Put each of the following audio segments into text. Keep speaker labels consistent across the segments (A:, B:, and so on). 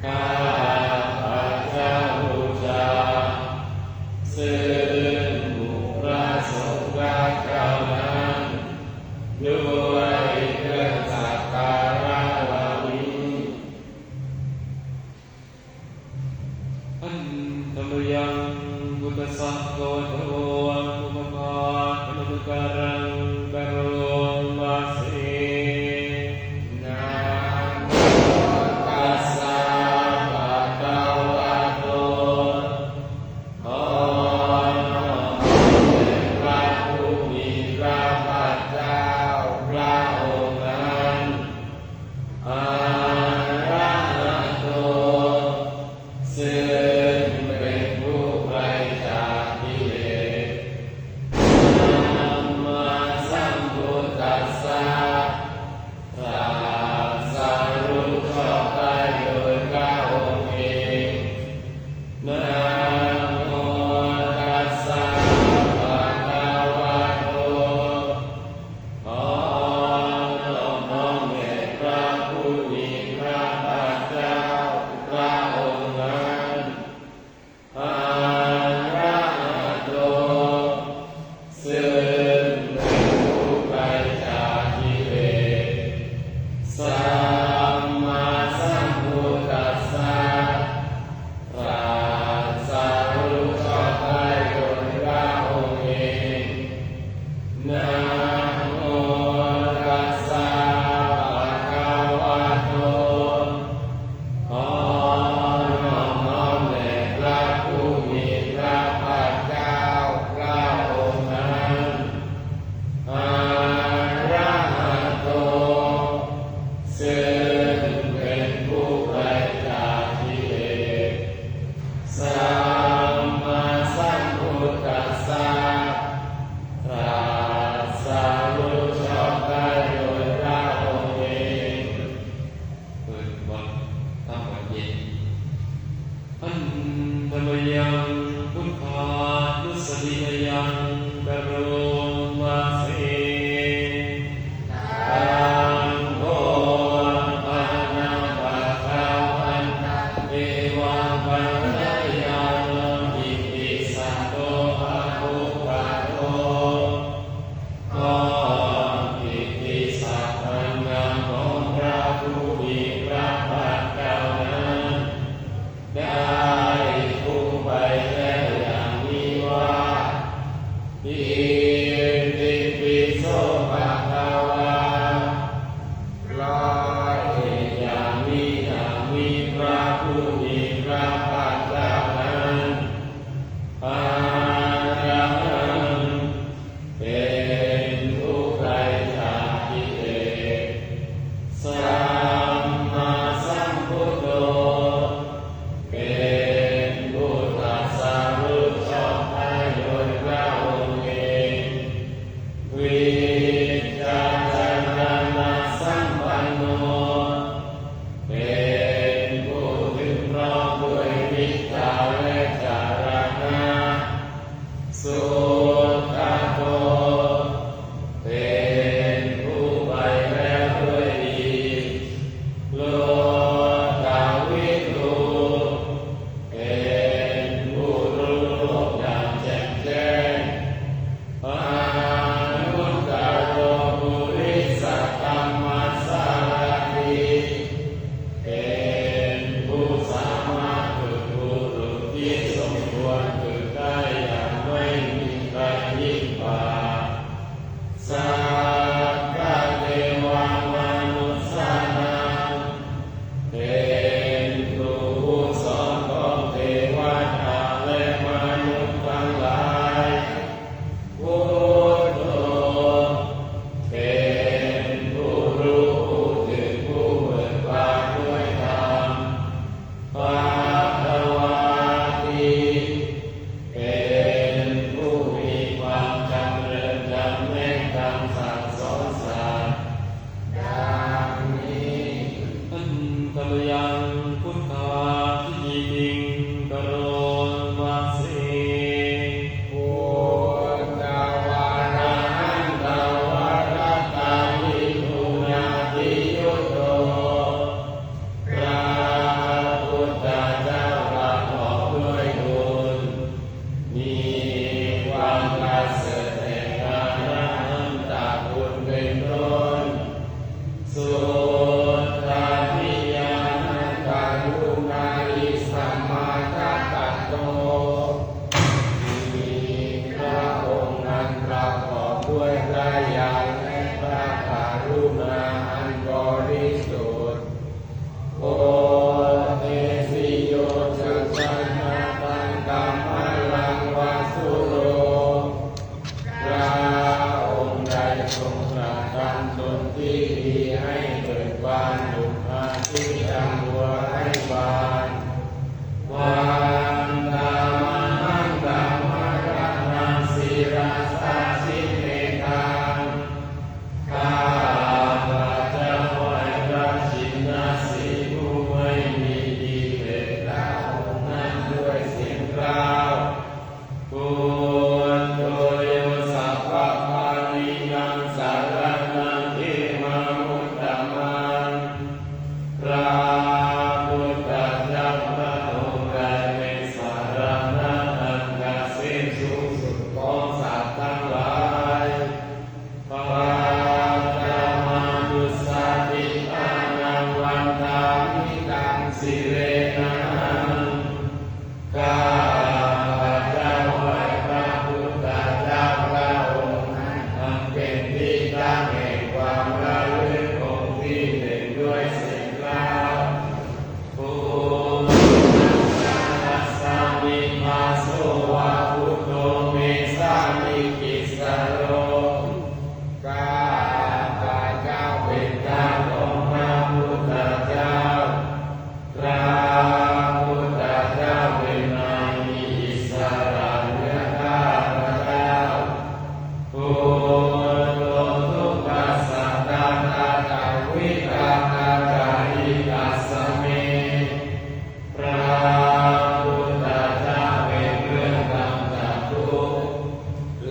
A: ข้าพ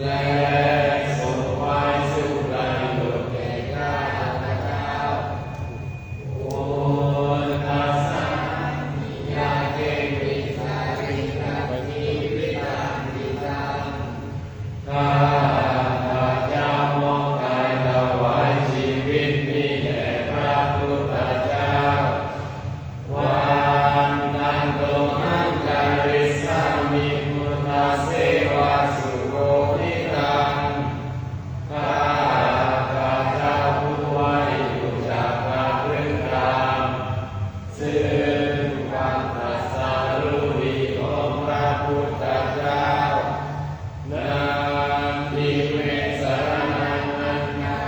A: และ ข้าพเจ้ามอบกายถวายชีวิตนี้แด่พระพุทธเจ้าวันตันตุหังจาริสามิพุทธเสวาสุโขทิตังข้าพเจ้าผู้ไว้อยู่จากพระพฤติกรรมซึ่งความตรัสรู้ดีของพระพุทธเจ้านาทิเมสรณังนันนา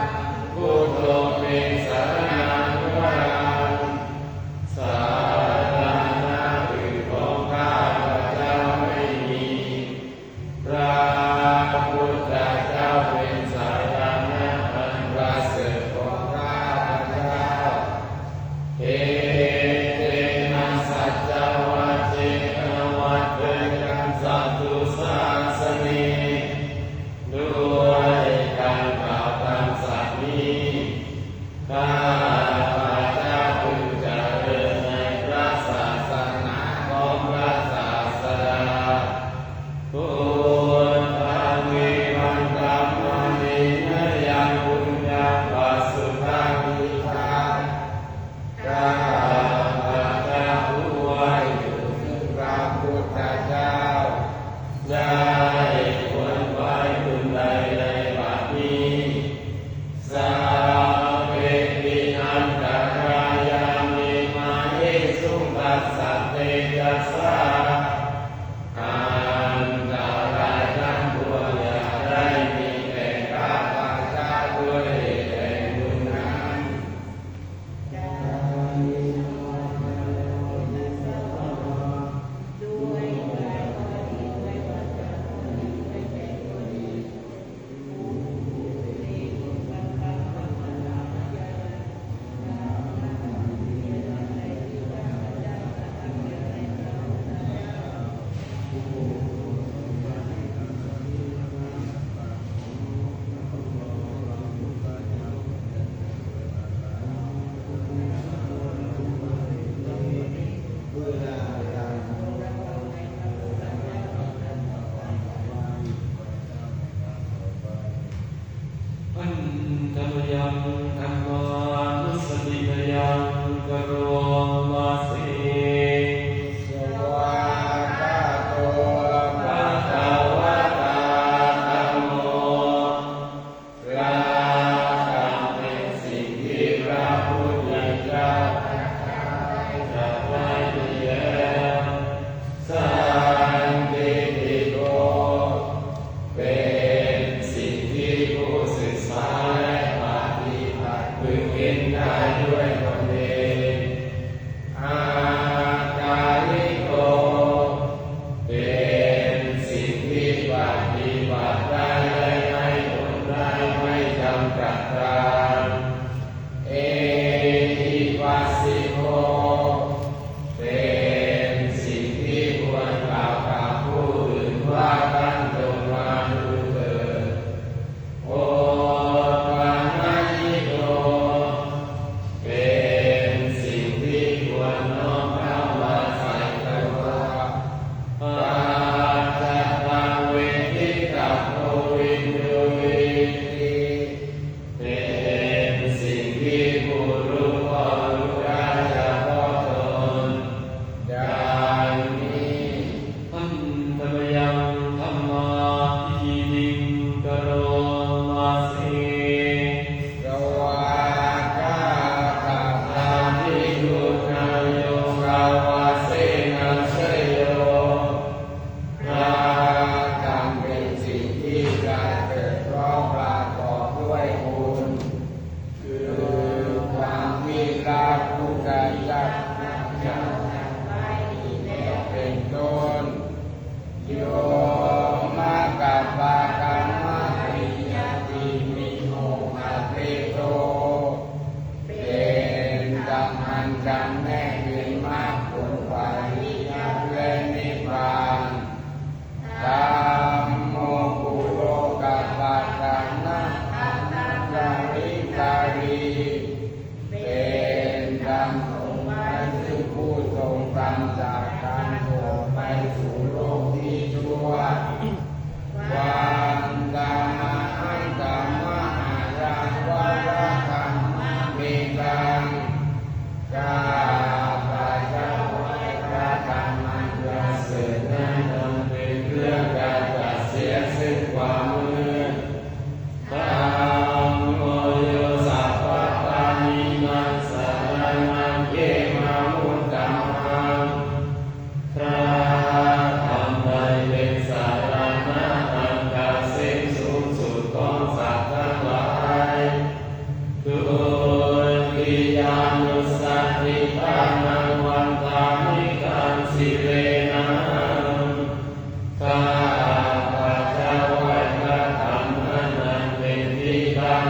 A: พุทโธเมสรณังวรังสารณะอื่นของข้าพเจ้าไม่มีพระพุทธเจ้าเป็นสารณะอันประเสริฐของข้าพเจ้าเอเตนะสัจจวัจเจกวัตเตกันสัตตุสาสเนด้วยการกล่าวคำสัตย์นี้ข้าพเจ้าพึงเจริญในพระศาสนาของพระศาสดาพุทธังวิวังกัมมณินยังบุญญาปัสสุทังวิทังข้าพเจ้าผู้ไว้อยู่ซึ่งพระพุทธเจ้าได้ควรไว้บุญใดในบัดนี้สาเวทิอันตรายามิมาเยสุตัสสะเตจัสสะอันตรายทั้งปวงอย่าได้มีแก่ข้าพเจ้าด้วยเหตุแห่งบุญนั้นอันธรรมยังธรรมานุสติยังกโรมาเสสวากาโตภะคะวะตาธัมโมพระธรรมเป็นสิ่งที่พระพุทธเจ้าตรัสไว้ดีแล้วสันติโกเป็นสิ่งที่ผู้ศึกษาและปฏิบัติพึงเห็นได้ด้วยตนเองอากาลิโกเป็นสิ่งที่ปฏิบัติได้และให้ผลได้ไม่จำกัดการเอหิปัสสิโกเป็นสิ่งที่ควรกล่าวกับผู้อื่นว่าท่านจงมาดูเถิดโอปานาญิโกเป็นสิ่งที่ควรน้อมเข้ามาใส่ตัวปัจจตังเวทิตัพโพวินโยวิติเป็นสิ่งที่ผู้รู้พอรู้ได้เฉพาะตนดังนี้อันธรรมยังธรรมาทินิงกโรมาเสสวากาตาทิยุนายโยกาวาเสนัสโยพระธรรมเป็นสิ่งที่จะเกิดเพราะประกอบด้วยบุญคือความที่พระพุทธเจ้าเป็นต้นโยมากับปะกัมมะริยติมิโมอะเตโตเป็นธรรมอันจำแนกเป็นมรรคผลปริยัติและนิพพานธัมโมกุโลกัปปะตังนะอัตตาริกาลีเป็นธรรมของมันซึ่งผู้ทรงธรรมจากการโผล่ไปสู่โลกที่ชั่ววันต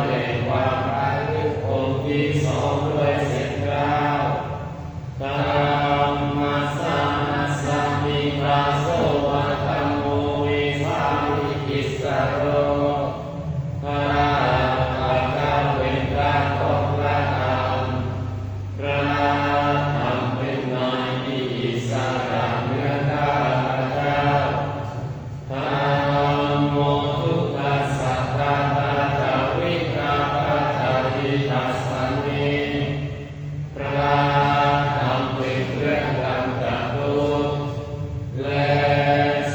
A: แห่งความระลึกองค์ที่สองด้วยเสียงกล่าวธัมมัสสนัสสะมิพระโสวะธัมโมวิสามิกิสสโรพระข้าพเจ้าเป็นพระของพระธรรมพระธรรมเป็นนายที่อิสระเหนือข้าพเจ้าธัมโมทุกขัสสะทานาจาวิกาปัฏฐาทิทัสสะเนพระธรรมเป็นเครื่องกำจัดทุกข์และ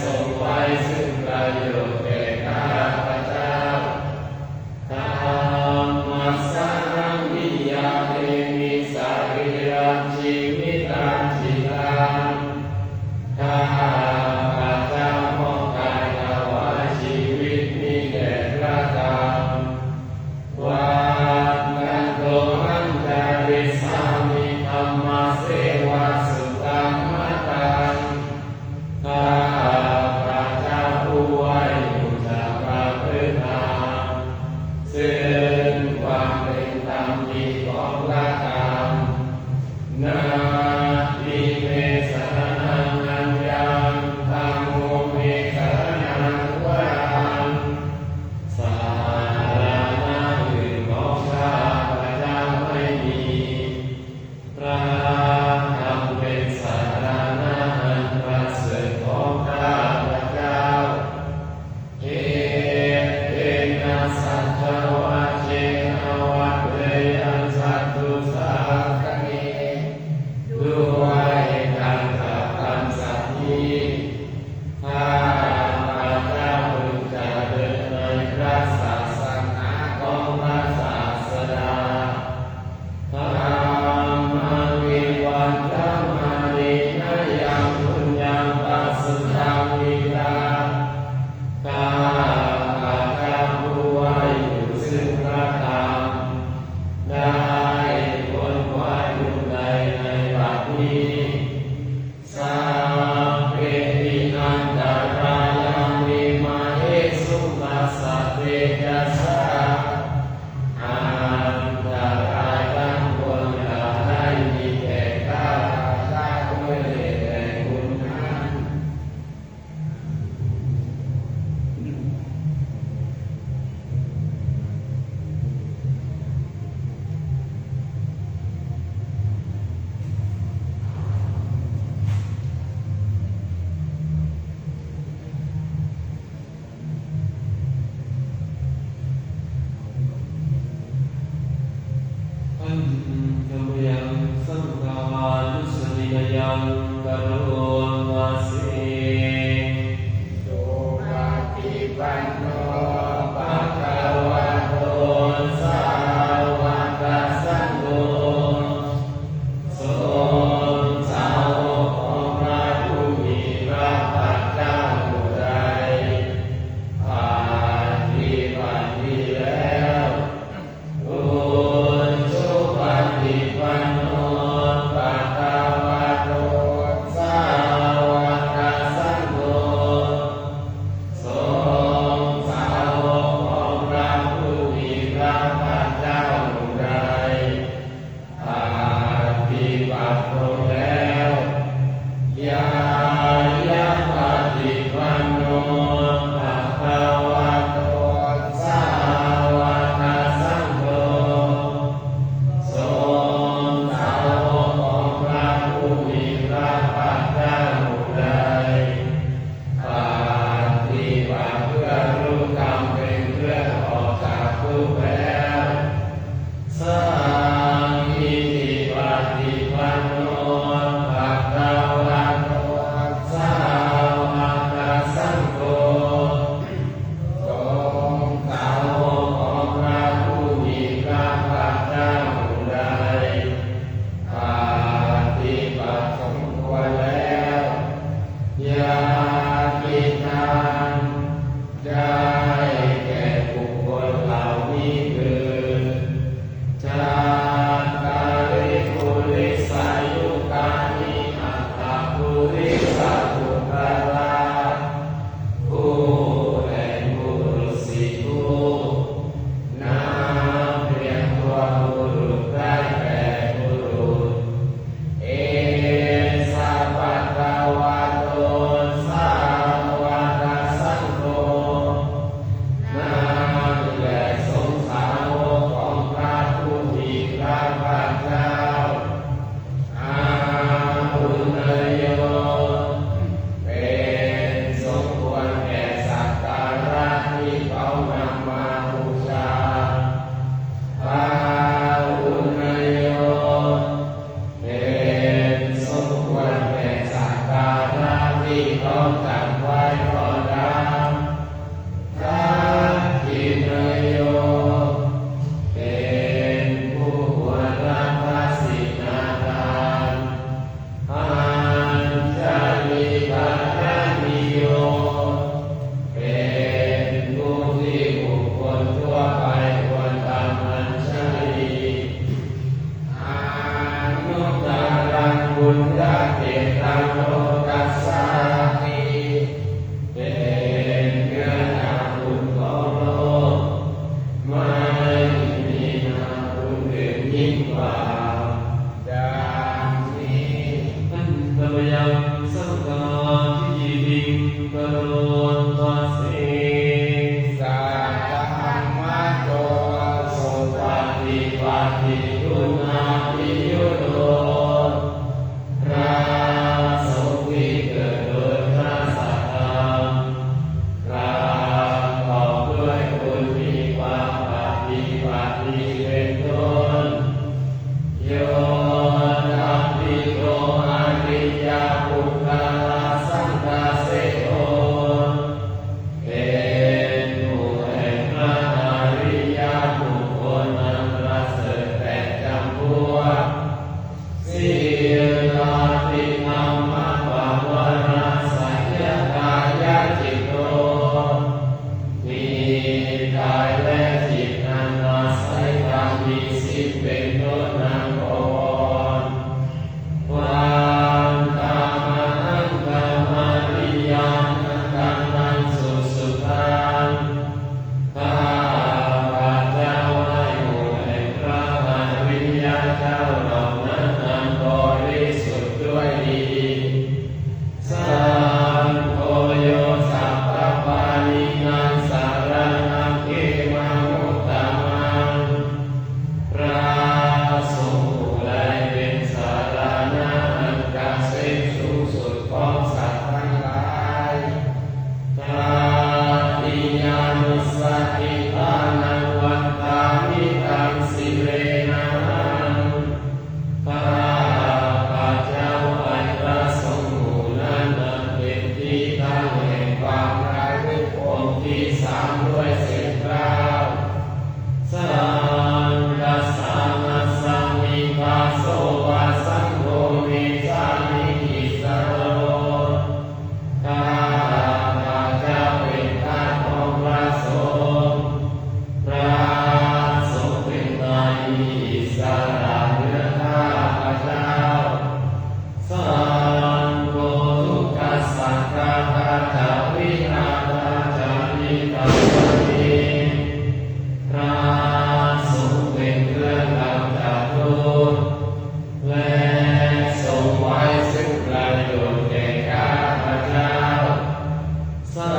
A: ทรงไว้ซึ่งประโยชน์แก่ข้าพเจ้าธัมมัสสนังวิยาเทมิสรีรังชีวิตังจิตังข้าพเจ้ามอบกายถวายชีวิตนี้แด่พระธรรมวันนั้นโตหันจาริสามิธัมมาเสวะสุตังมะตังข้าพเจ้าผู้ไว้บูชาประพฤติธรรมซึ่งความเป็นธรรมดีของพระธรรมนาทิเมสรณังอัญญังธัมโมเมสรณังวรังสารณะอื่นของข้าพเจ้าไม่มีพระธรรมเป็นสารณะอันประเสริฐของข้าพเจ้าเอเตนะสัจจวะเจนะวัตเตยันสัตตุสาคเนด้วยการกระทำสัตย์นี้ข้าพเจ้าพึงจะเดินในพระศาสนาของพระศาสดาธัมมังวิวัฒนานินายังปุญญังปัสสุตังวิตาข้าพเจ้าผู้ไว้อยู่ซึ่ง มาบูชาพาหุนโยเป็นสมควรแก่สักการะที่ต้องตั้งไว้ก่อนแล้วทักขินโยเป็นผู้ควรรับพระสิกขาทานอัญชลีกัลยาณิโยเป็นผู้ที่บุคคลทั่วไปควรทำอัญชลีอานุตตรังบุญญาเกตังโลกัสสาติเป็นเงื่อนนาบุญของโลกไม่มีนาบุญอื่นยิ่งกว่าดังนี้อันตรยังสังฆาทิวิงกโรตัสเสสัทธัมมัจโตโสปฏิปัตติทุนาปิยุโตพระสงฆ์ที่เกิดโดยพระสัทธรรมประกอบด้วยคุณมีความปฏิบัติดีเป็นต้นโยตัปปิโกอริยปุคคลสังฆเสโสเป็นผู้แห่งพระอริยบุคคลอันประเสริฐแต่จำพวกศีลาติธรรมะภาวนาสัจจกายจิตโตมีกายและจิตอันอาศัยธรรมมีศีลเป็นต้นนำก่อนความธรรมะอันธรรมะริยานธรรมังสุสุขังข้าพระเจ้าให้หมู่แห่งพระอริยเจ้าเหล่านั้นอันบริสุทธิ์ด้วยดีสัพโพโยสัพพปานินังสารนังเขมามุตตมังพระสงฆ์ผู้ใดเป็นสารณะอันเกษมสูงสุดของสัตว์ทั้งหลายตติยานุสติทานังวันตามิตังสิเรนังข้าพระเจ้าให้พระสงฆ์หมู่นั้นเป็นที่ตั้งแห่งความระลึกองค์ที่สามด้วยเสียงกล่าวสังฆสัมมาสัมมิคาโสวะสังโฆเมสามิกิสโรข้าพระเจ้าเป็นทาสของพระสงฆ์พระสงฆ์เป็นนายมีอิสระเหนือข้าพระเจ้าสังโฆทุกขสังฆปะทวินาทาจามิตามิพระสงฆ์เป็นเครื่องกำจัดทุกข์และทรงไว้ซึ่งประโยชน์แก่ข้าพระเจ้าสั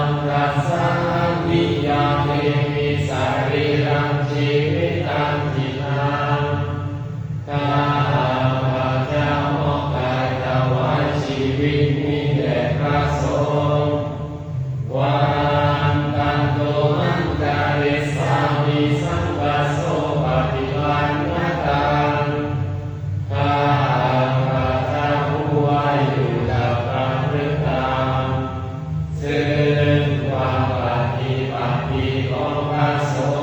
A: งฆสังวิยาเทมิสารีรังชีวิตังจิตังข้าพระเจ้ามอบกายถวายชีวิตนี้แด่พระสงฆ์วันตันโตอันจาริสามิสังฆโสปฏิปันนตังข้าพระเจ้าผู้ไว้อยู่กับพระพฤติธรรมซึ่งความปฏิบัติดีของพระสง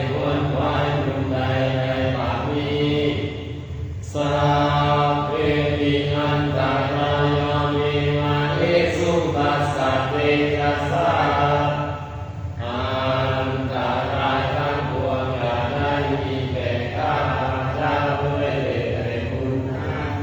A: ควรไว้บุญใดในบัดนี้สัพเพปิอันตรายามิมาเอสุปัสสะเตจัสสะอันตรายทั้งปวงอย่าได้มีแก่ข้าพเจ้าด้วยเดชแห่งบุญนั้น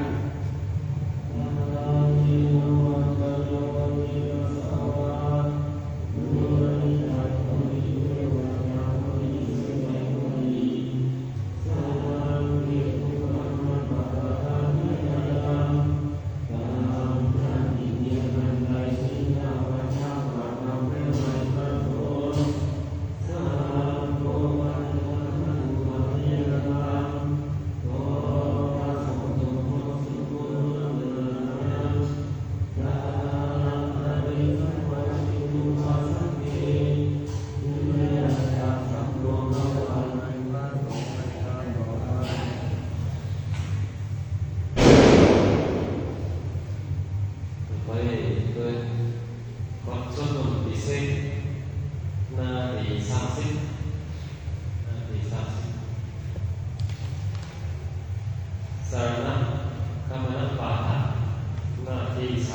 A: สารณะคมนปาฐะหน้าที่30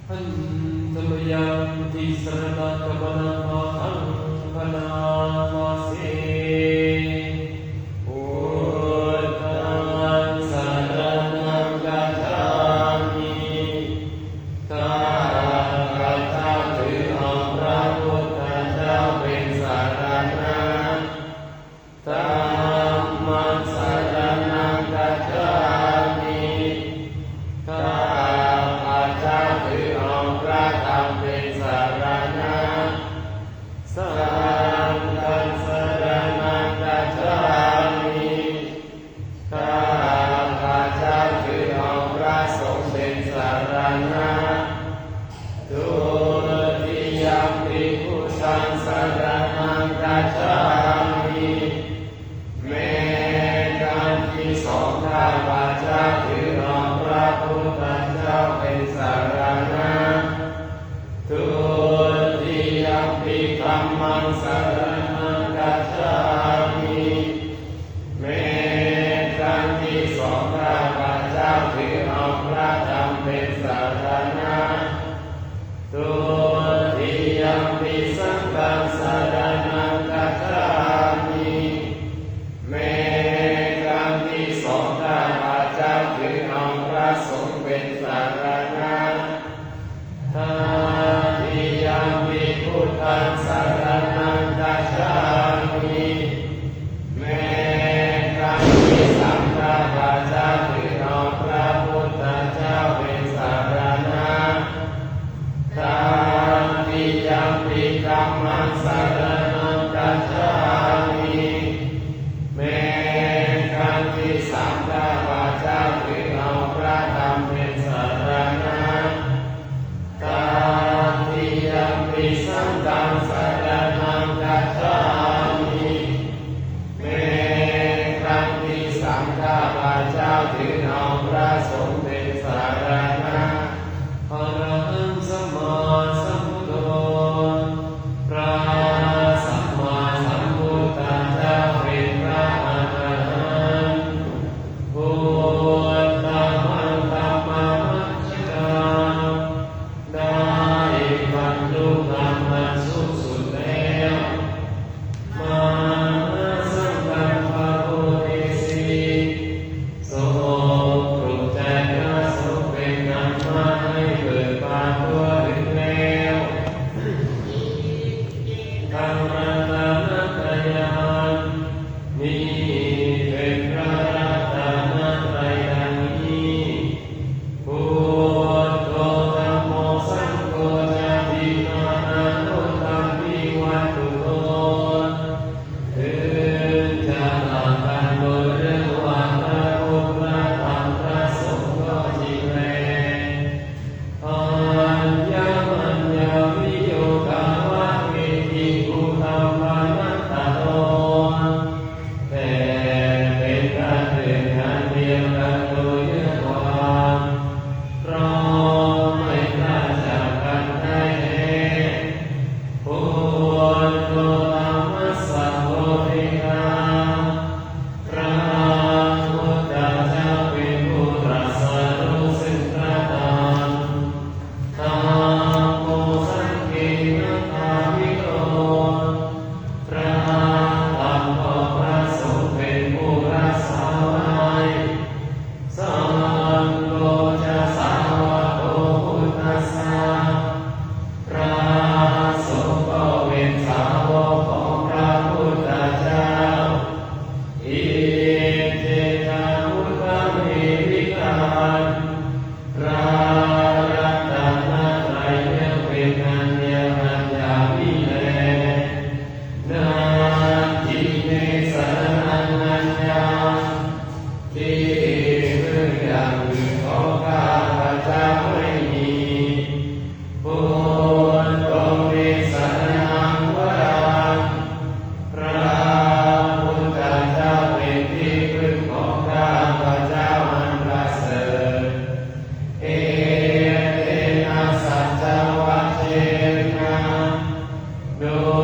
A: หันธรรมยังติสรณะคมนปาฐังพนามาเสพุทธังสรณังกัจฉามิข้าพเจ้าถือเอาพระพุทธเจ้าเป็นสรณะธัมมังสรณังกัจฉามิข้าพเจ้าถือเอาพระธรรมเป็นสรณะสังฆังสรณังกัจฉามิข้าพเจ้าถือเอาพระสงฆ์เป็นสรณะทุติยัมปิพุทธังสรณังกัจฉามิแม้การที่สองข้าพเจ้าถือเอาพระพุทธเจ้าเป็นสรณะทุติยัมปิธัมมังสรณังกัจฉามิแม้การที่สองข้าพเจ้าถือเอาพระธรรมเป็นสรณะทุติยัมปิสังฆังสรณังกัจฉามิแม้ครั้งที่สองข้าพเจ้าถือเอาพระสงฆ์เป็นสรณะทัตติยัมปิพุทธังสรณังกัจฉามิแม้ครั้งที่สามข้าพเจ้าถือเอาพระพุทธเจ้าเป็นสรณะทัตติยัมปิธัมมังสรณังกัจฉามิแม้ครั้งที่สามข้าพเจ้าถือเอาพระธรรมเป็นสรณะทัตติยัมปิสังฆังสรณังกัจฉามิแม้ครั้งที่สามข้าพเจ้าถือเอาพระสงฆ์เป็นสรณะอะระหังสัมมาสัมพุทโธพระสัมมาสัมพุทธเจ้าเป็นพระอรหันต์พุทธังธัมมังมัชฌิมาได้บรรลุธรรมอันสูงสุดแล้วมาสังฆังภะโพธิสีทรงปลุกใจพระสงฆ์เป็นนำมาให้เกิดความทั่วถึงแล้วธรรมนัตถยานนี้เป็นพระรัตนตรัยดังนี้พุทโธธัมโมสังโฆจาตินานานุตัมปิวัตถุโตถึงจะต่างกันโดยเรื่องว่าพระพุทธพระธรรมพระสงฆ์ก็จริงแลอัญญมัญญวิโยกาวะเวทิภูต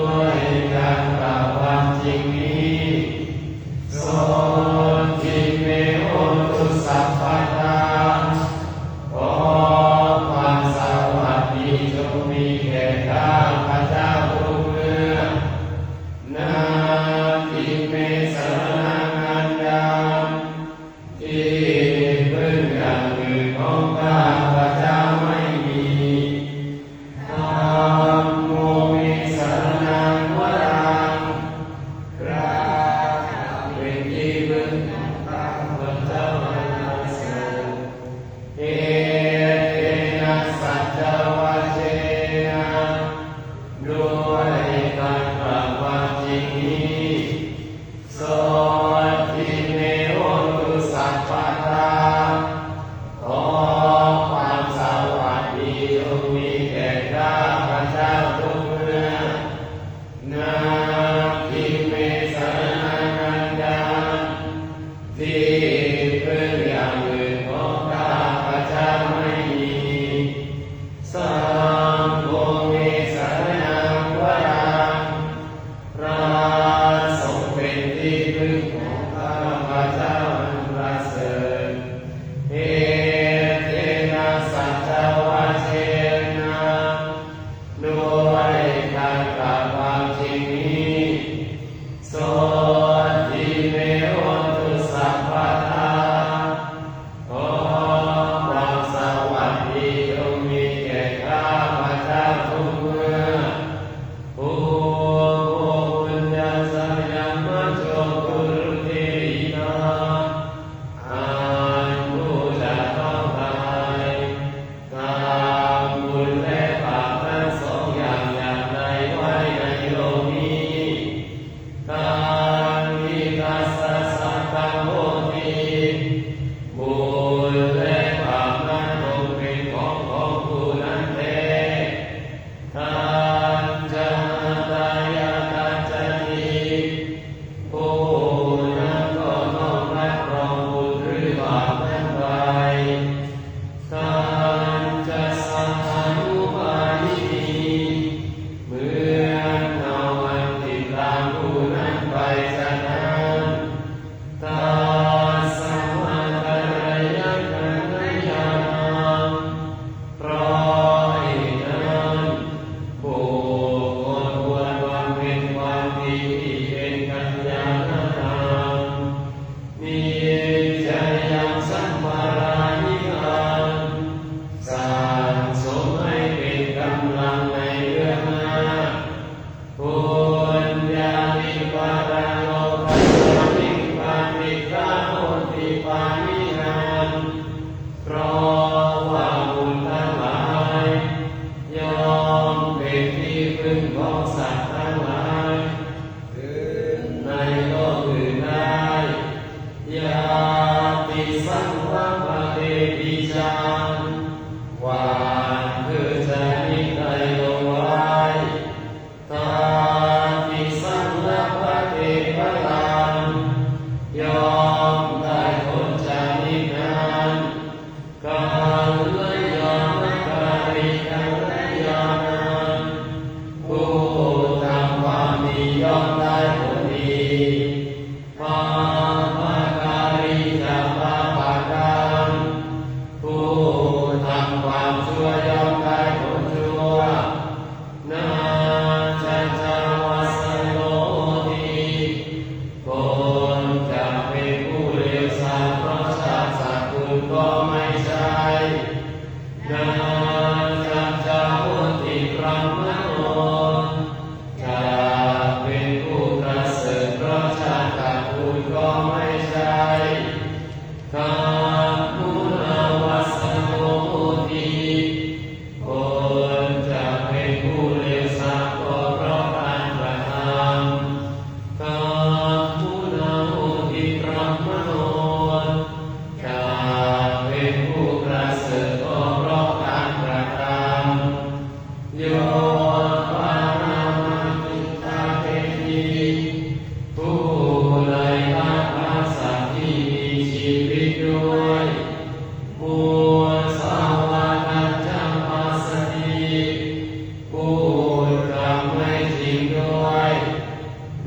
A: ด้วยการกล่าวความจริงนี้โสทิเมโหตุสัพพทาขอความสวัสดีจงมีแก่ข้าพระเจ้าทุกเมื่อนาทิเมสรณังอันดาที่พึ่งอย่างอื่นของข้าพระเจ้าไม่มีธัมโมเมสรณังวรังพระ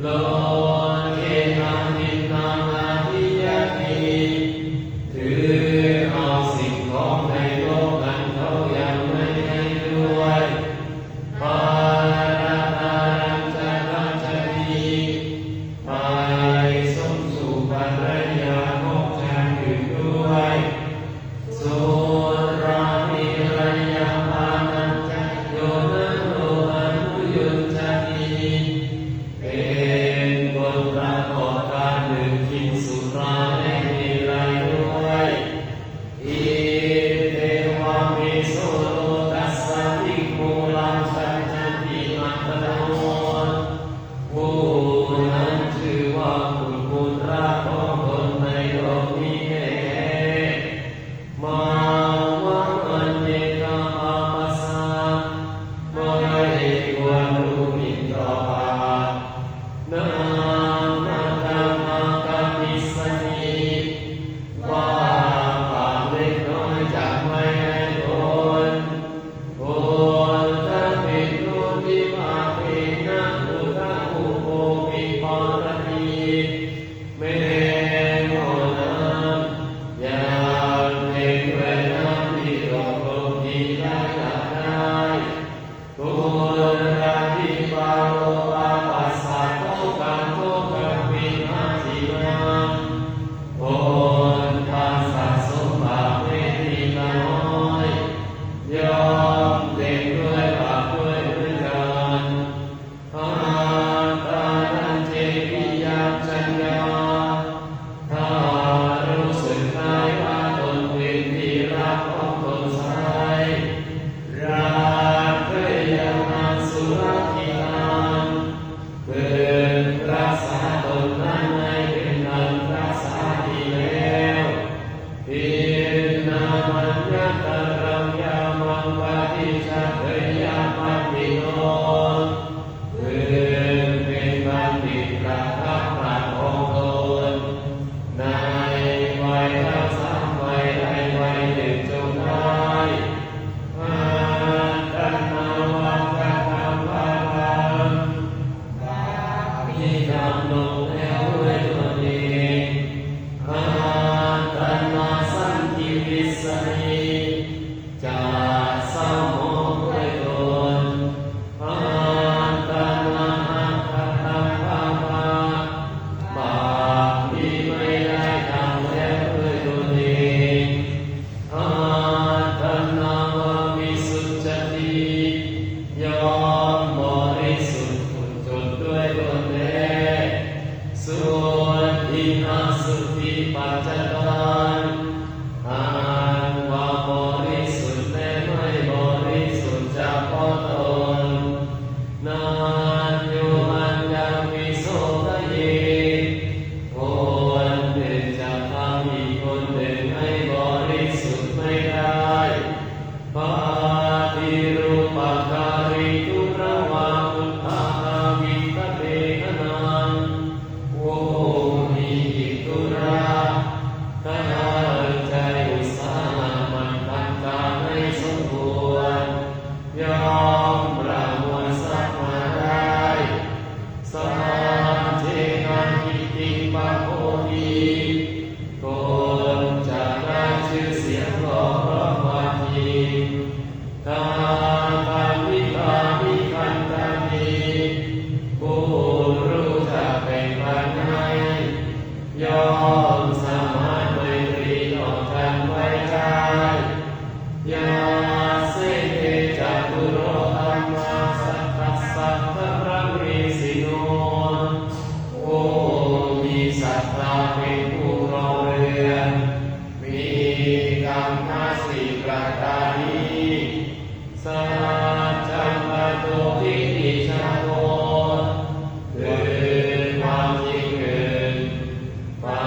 A: โลเกนาทินานาทิยาติถือเอาสิ่งของในโลกนั้นเขายังไม่ให้ด้วยปาราตารังจารังจดีไปสมสู่ปัญญาของชาติอื่นด้วยสุรามิระยาปานัญจโยนะโลอนุยุญจติเป็นบทประกอบการดื่มกินสุราและมีไรด้วยอิเทวะเมโสโลตัสสะภิกขุลังสัจจันติอัตตโนผู้นั้นชื่อว่าคุณรักของตนในโลกนี้แน่มาวังอันเนกาอาปัสสะไม่ควรรู้หมิ่นต่อไปนานาธรรมกามิสนิว่าบาปเล็กน้อยจะไม่ให้ผลผลถ้าเป็นรูปที่มาเป็นนักอุทาอุโภมิปารตีแม้หม้อน้ำยังเป็นด้วยน้ำที่รวบรวมที่ได้ได้กุลราธิปาโลปาปัสสะโตกันโตกันวินาทีนังโอนปัสสะสมบัติเวทีน้อยยอมเด็กด้วยบาปด้วยเหมือนกันอาตานันเจปิยาจัญญาถ้ารู้สึกได้ว่าตนเป็นที่รักของตนใสรักเพื่อยังนางสุรักิตังเพื่อรักษาตนนั้นให้เป็นอันรักษาดีแล้วพินามัญญาตรังยามังปฏิชัตยามัญญิโนเพื่อเป็นบัณฑิตประทับปราชญ์ของตนในวัยทั้งสามวัยใดวัยหนึ่งจงได้อาตัณหาวัฏฏะธรรมภาลังที่ดำรงแล้วด้วยตนเองอาตัณหาสันติวิสัยจะสมองด้วยตนอาตัณหาหัตถะธรรมภาลังบาปที่ไม่ได้ทำแล้วด้วยตนเองอาตัณหาวามิสุจจติยอมบริสุทธิ์จนด้วยตนเองส่วนอินาสุติปัจจตังอันว่าบริสุทธิ์และไม่บริสุทธิ์เฉพาะตนนันโยอัญญวิโสทะเยคนหนึ่งจะทำอีกคนหนึ่งให้บริสุทธิ์ไม่ได้ปาติรูปการิตุระวาอุทธาวิตเตหนังโวมีกิตุระกาใจอุตสาหะมันตังการให้สมควรยอมประมวลสักมาได้สัมเทนะกิติปะโพธิคนจะได้ชื่อเสียงหล่อเพราะความจริงตาตาวิตาวิคันตานีผู้รู้จักแบ่งปันให้ยอมสมานไมตรีต่อกันไว้ได้ยาเสเทจัตุโรธรรมาสัทธัสสะพระเวสสิโนโอ้มีศรัทธาเป็นผู้รองเรือนมีกรรมทั้งสี่ประการนี้สัจจังปะโตทิฏฐิชาโตคือความจริงเกินปา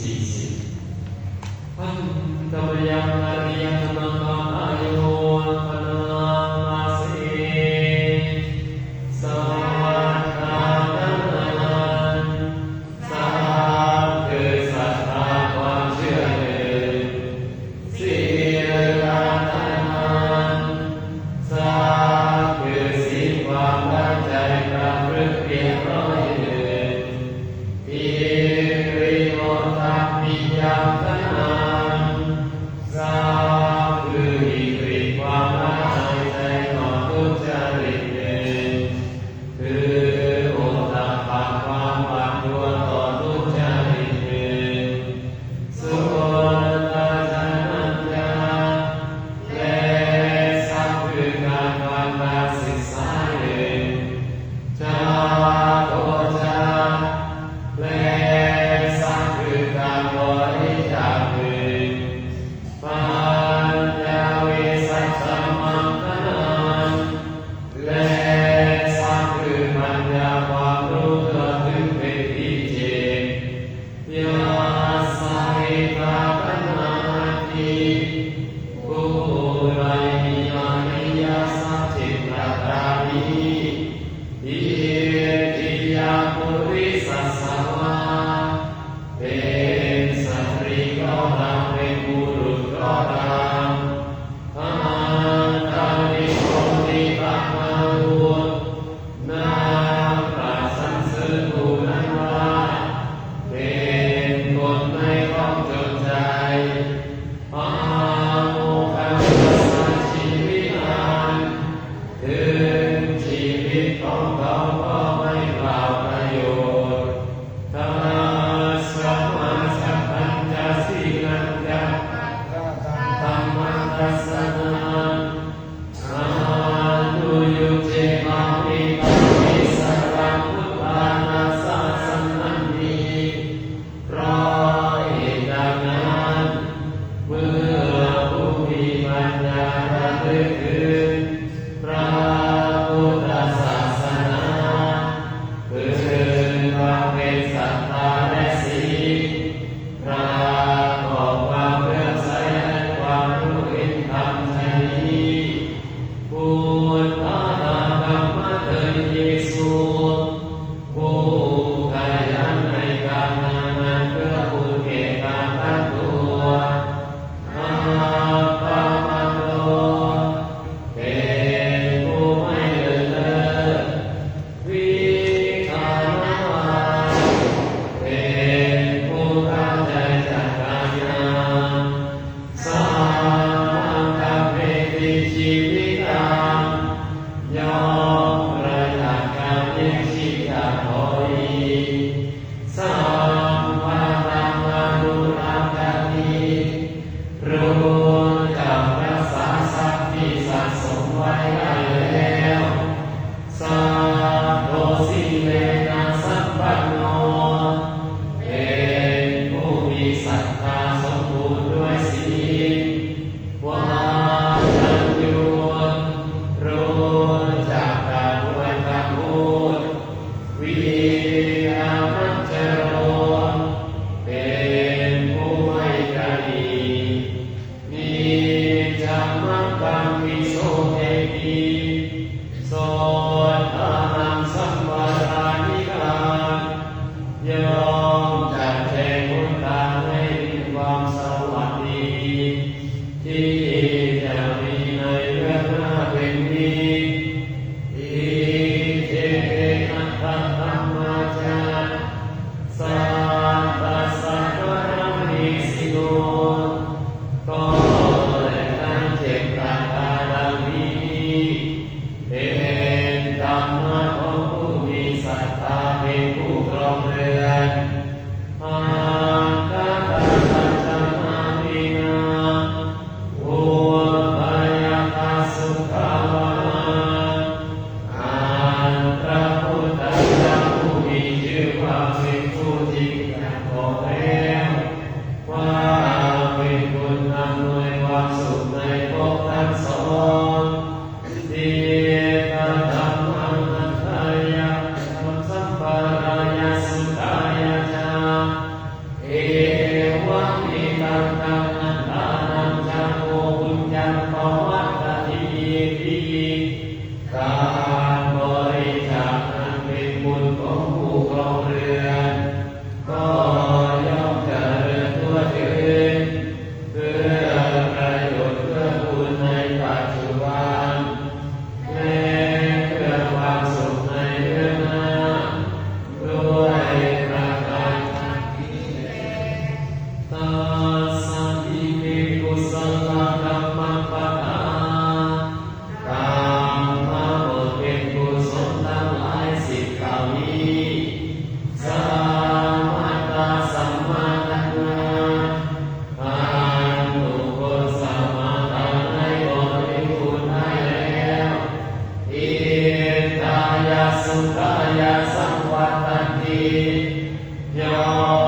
A: 40พันธมยังอริยธรรมังอายุปนามาเสสัทธานันสัพคือศรัทธาความเชื่อหนึ่งศีลธรรมันสัพคือศีลความตั้งใจประพฤติเรียบร้อยหนึ่งอิริโอตัปปิยังทนังสัพคืออิริความละอายใจต่อทุจริตหนึ่งคือโอตตัปปะความหวาดกลัวต่อทุจริตหนึ่งสุโขทัยสัญญาและสัพคือการฟังการศึกษาหนึ่งจาโตจาและสัพคือการบริจาคหนึ่งปัญญาวิสัชสมังคนังและสัพคือปัญญาความรู้ทั่วถึงเป็นที่จริงยาสัพพิตาปนาติผู้ใดมีอริยสัจจิตตตานิอิทิยาปุริสัสสาวะเป็นสตรีก็ได้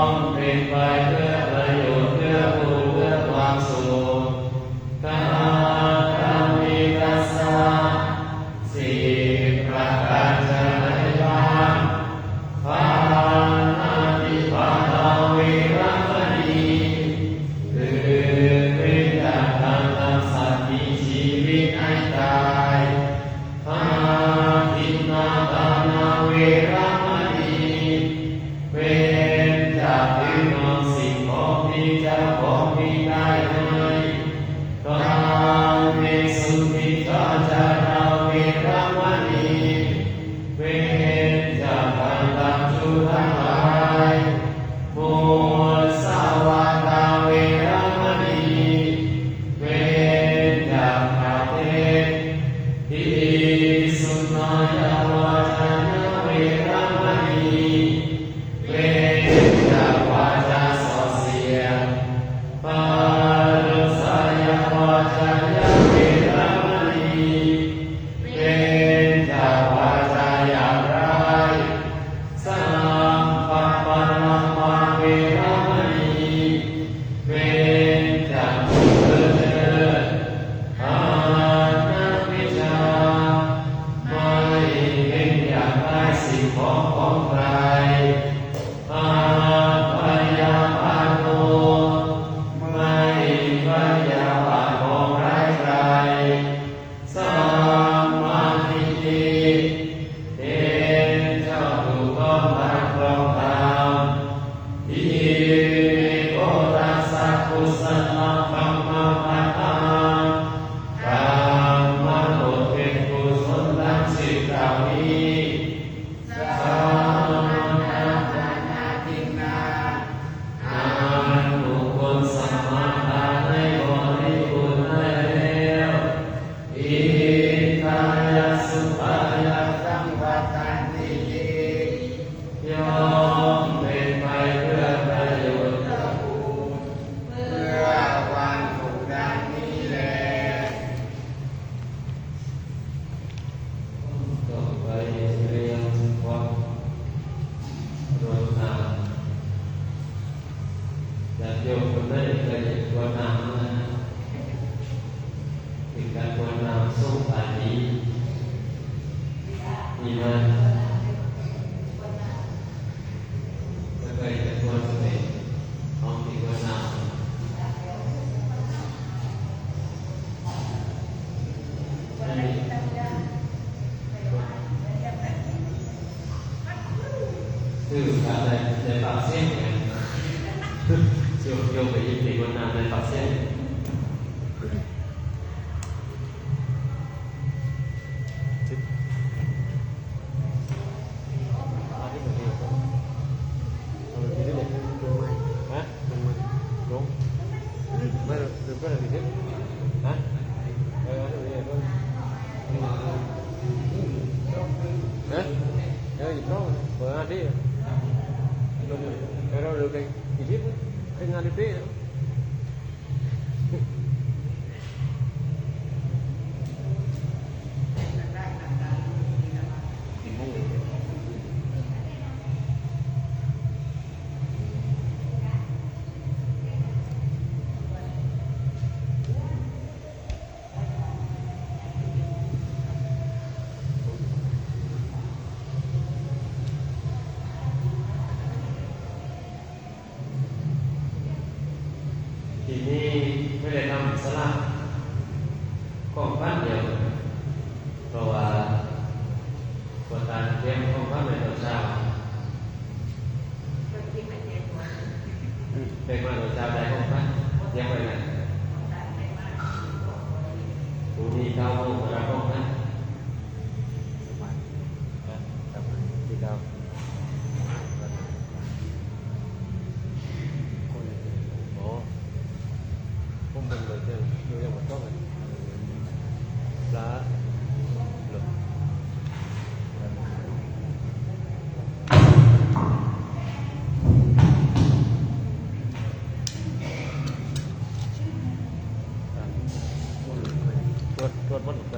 A: มเป็นไปเพื่อประโยชน์เพื่อบุญเพื่อความสุขกาธรรมิกัสสะสี่ประการจะได้บ้างปานาติปาตาเวรมณีคือเป็นจากการทำสัตว์มีชีวิตให้ตายปาทินนาทานาเวรมณีเป็นจากถือครองสิ่งของที่เจ้าของมีได้ให้การเมสุมิจาจาราเวรมณีเป็นจากการทำชั่วทั้งหลายมุสาวาทาเวรมณีเป็นจากประเทศที่สุนยาวาจนะเวรมณีเป็นจากวาจาส่อเสียดปารุสายาวาจายาเวรมณีเป็นจากวาจาหยาบร้ายสัมปัปปะมัมมาเวรมณีเป็นจากผู้เลิศเลิศอานัตวิชาไม่เป็นอยากได้สิ่งของใครอาพยาบาทโนไม่พยาบาทของใครสัมมาทิฏฐิเป็นเจ้าถูกต้องตามครองธรรมอิโกตัสสะกุศลคัมมัปปะทากรรมบทเป็นกุศลทั้งสิบเหล่านี้สัมมานาทิฏฐิอันบุคคลสมาทานให้บริบูรณ์ได้แล้วอิทายะสุปายะสังวัตตันติย่อมเป็นไปเพื่อประโยชน์เพื่อบุญเพื่อความสุขดังนี้แลต่อไปเรียนวัดรดน้ำแต่โยมคนได้เคยรดน้ำนะเป็นการรดน้ำส่งสายนี้มีไหมไม่เคยจะรดเลยห้องที่รดน้ำคือการในปากเส้นไงโยมไปยินดีรดน้ำในปากเส้นทีนี้ไม่ได้ทำสลับของบ้านเดียวเพราะว่าคนตาเตรียมของบ้านในตอนเช้าเป็นมาตอนเช้าได้ของบ้านเตรียมไว้ไหนพรุ่งนี้9 โมงเราของบ้านที่9ผมเป็นเลยดูอย่างหมดต้องเลยปลาหลุดตรวจมันไป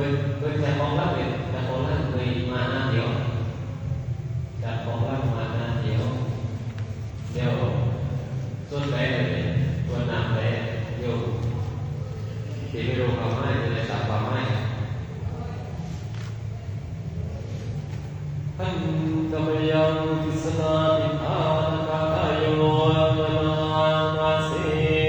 B: bên cha con lắm thì cha con lắm vì mà na hiểu cha con lắm mà na hiểu điều suốt bé này tuần nào bé nhiều thì bây giờ vào mai thì lại sắp vào mai thân tâm yang sana in an kata yo mana si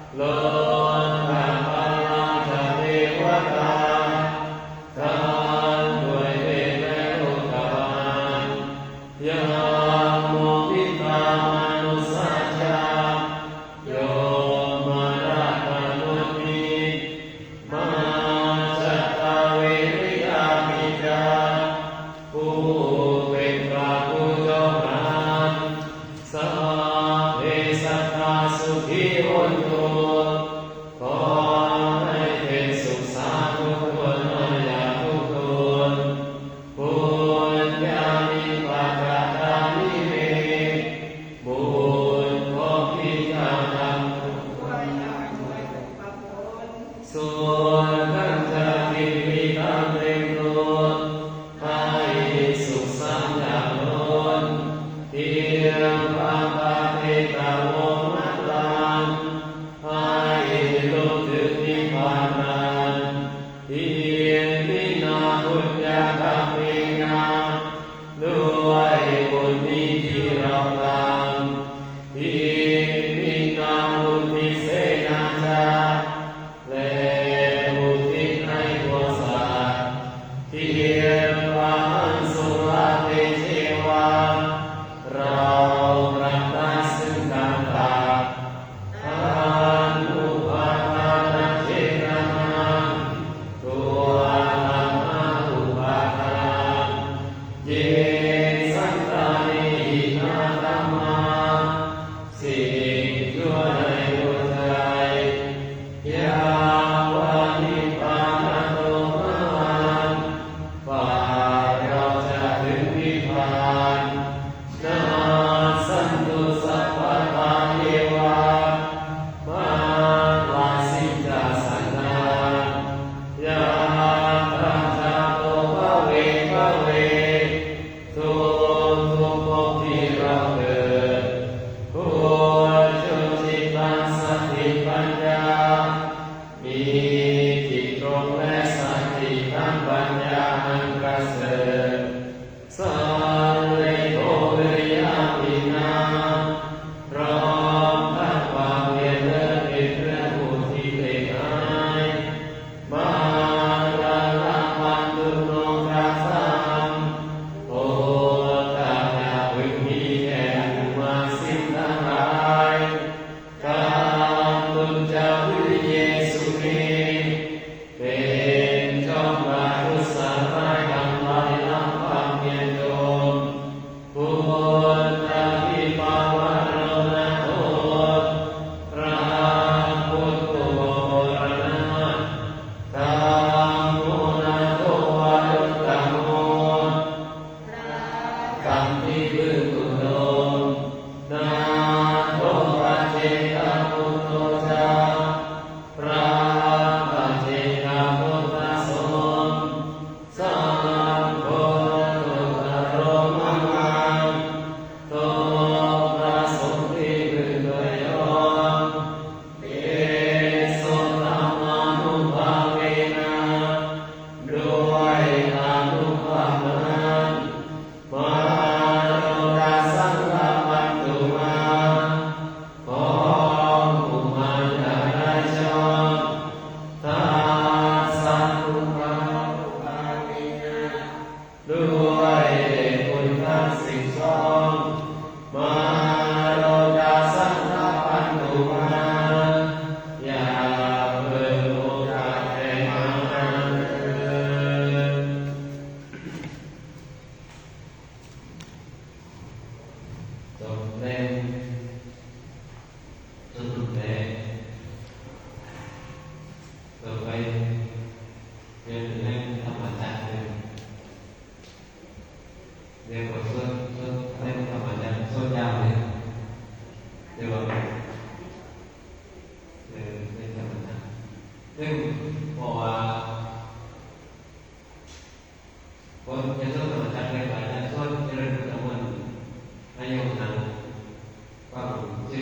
B: เรา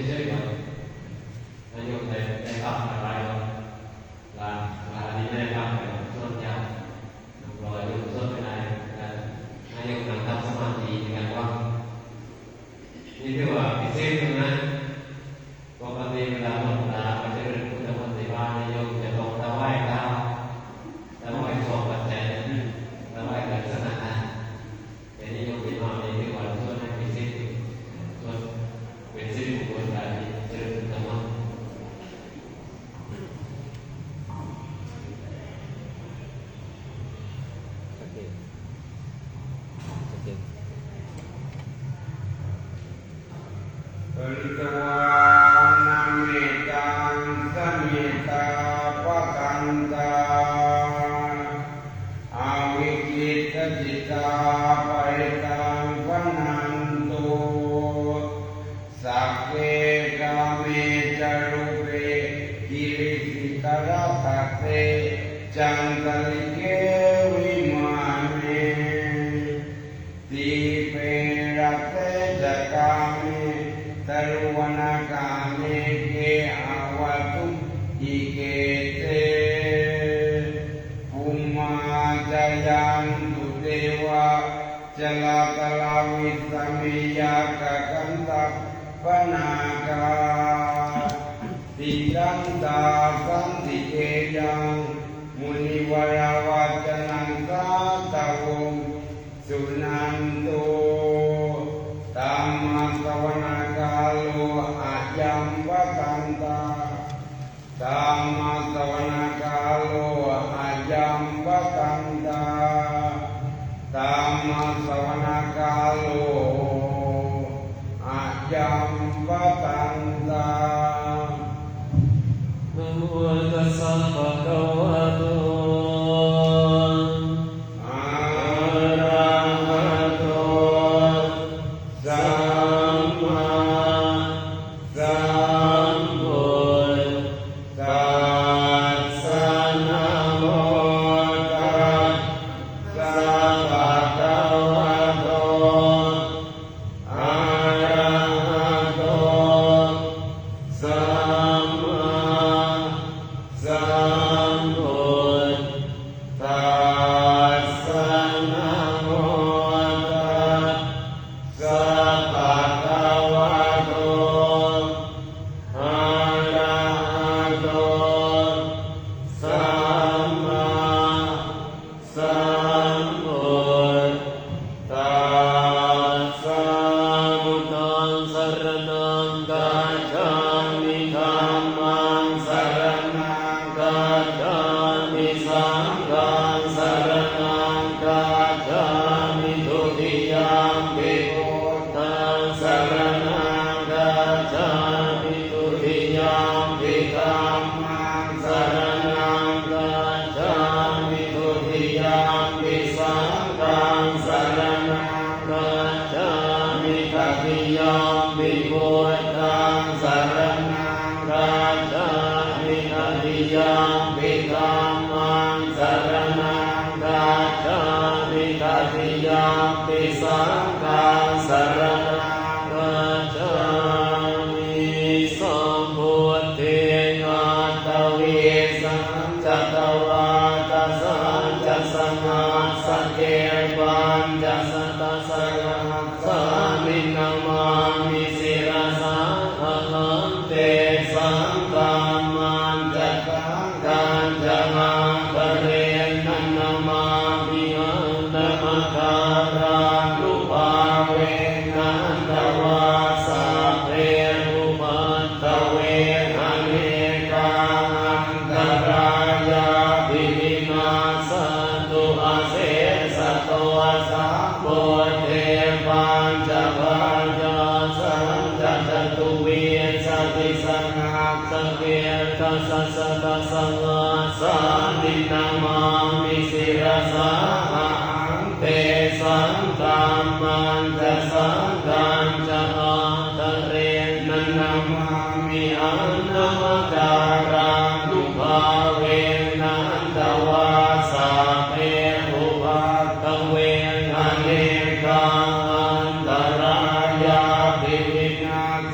B: chơi mà anh dùng để tập lại rồi là đi lên tập để xuân nhau rồi dùng xuân cái này là anh dùng làm tập xong làm gì thì càng quan như thế mà cái xem như này có vấn đề là một là phải chơi được cũng là vấn đề ba anh dùng để tổng tao ai tao ai sổ vật thể tao ai cần sẵn sàng để đi dùng cái nào để cái quản xuân hay cái xem xuân về xem của quân là đi chơi được tao không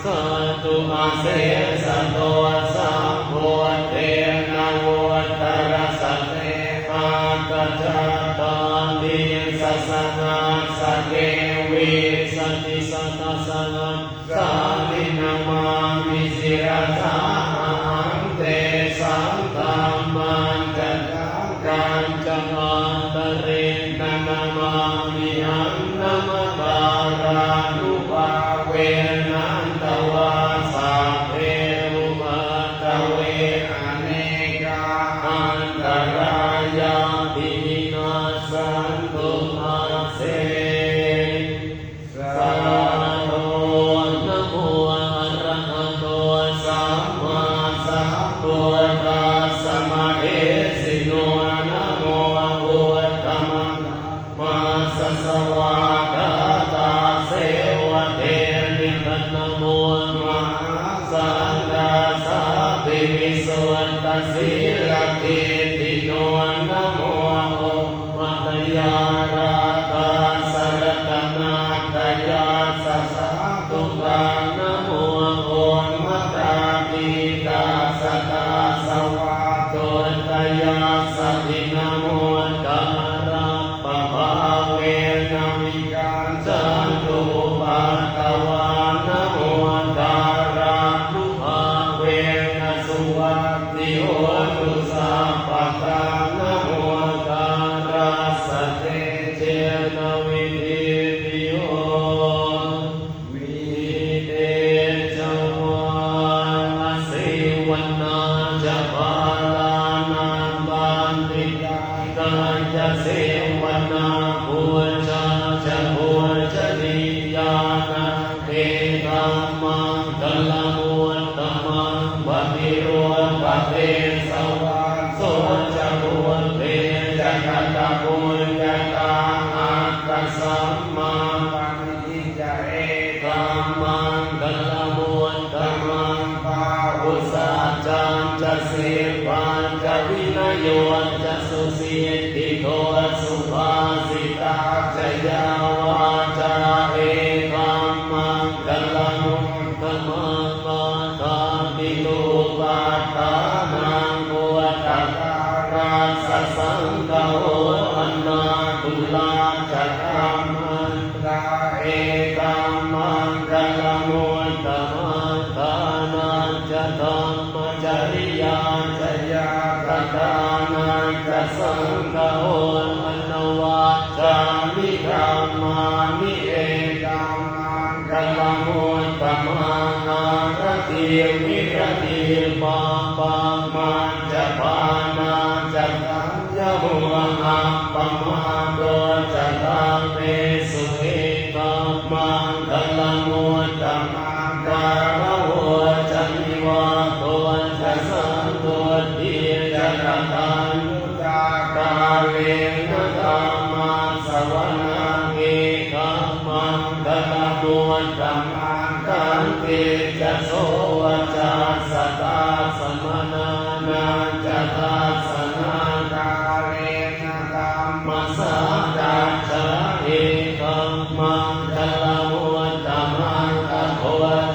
C: สตุ
B: ตุอาเสสโตสัมโพเทนะโวตระสัตเตอาตจตานิสัสนาสเกวิสติสัตสนะสาลินามามิสิรธาหังเตสังธรรมันจันกันจังอันตเรนะนามามิหังนามาการานุภาเวนันตวาสัพเพอุมาตเวอเนกาอันตรายาทินาสันตุอาเสสาโนนะโมอะระหะโตสัมมาสัมพุทธัสสะมะเอสิโนนะโมพุทธมังมาสัสสวะกาตาเสวะเทนิคันนะโมมหาสังฆาสาภิวิสุวัตสีลกิติโนนะโมมัตยาราตาสรตนาตยาสัสสะตุกานะโมโอมัตตาปิตาสตาสวะโตตยาสัพพินะโมการะปะภาเวนะมิการจันตุปัตตวานะโมการะนุภาเวนะสุวัตติโหตุสัพพะทานะโมการะสัจเจเจนะวิธิปิโยวิเตจวาสิวันนาจะภาลานันบันติกาจะเสวนาภูชาจะภูชนิยานาเอตัมมังกัลมุตตมังปฏิโรปเทสวะโสจะภูเทจะกัตตะภูจะตาอัตตะสัมมาปัญญิจะเอตัมมังกัลมุตตมังปาหุสัจจังจะสิปัญจะวินโยจะสุสีติโตสุภาสิตาจะยาวาจาเอตัมมังกัลมุตตมังปาทาติตุปัฏฐานังโมตัสสะราสสังฆโออันนาตุลาจักขัมมันตาเอตัมมังกัลมุตตมังทานันจะธัมมจริยาจะยาตถานันจะสังฆโออันนวาจามิธรรมามิเอตัมมังกัลมุตตมังนารติวิรติปาปามันจะภานาจะตัญญโมหัปปมาโดจะตังเมสุเอตัมมังกัลมุตตมังการะโหจะนิวาโตจะสันโตติจะกตัญญูตากาเลนะธัมมาสวนาเอตัมมังกัลมุตตมังกันติจะโสวจาสตาสมนานาจะทัสนาคาเรนะธัมมัสสะดัจฉะเอตัมมังกัลมุตตมังคะโค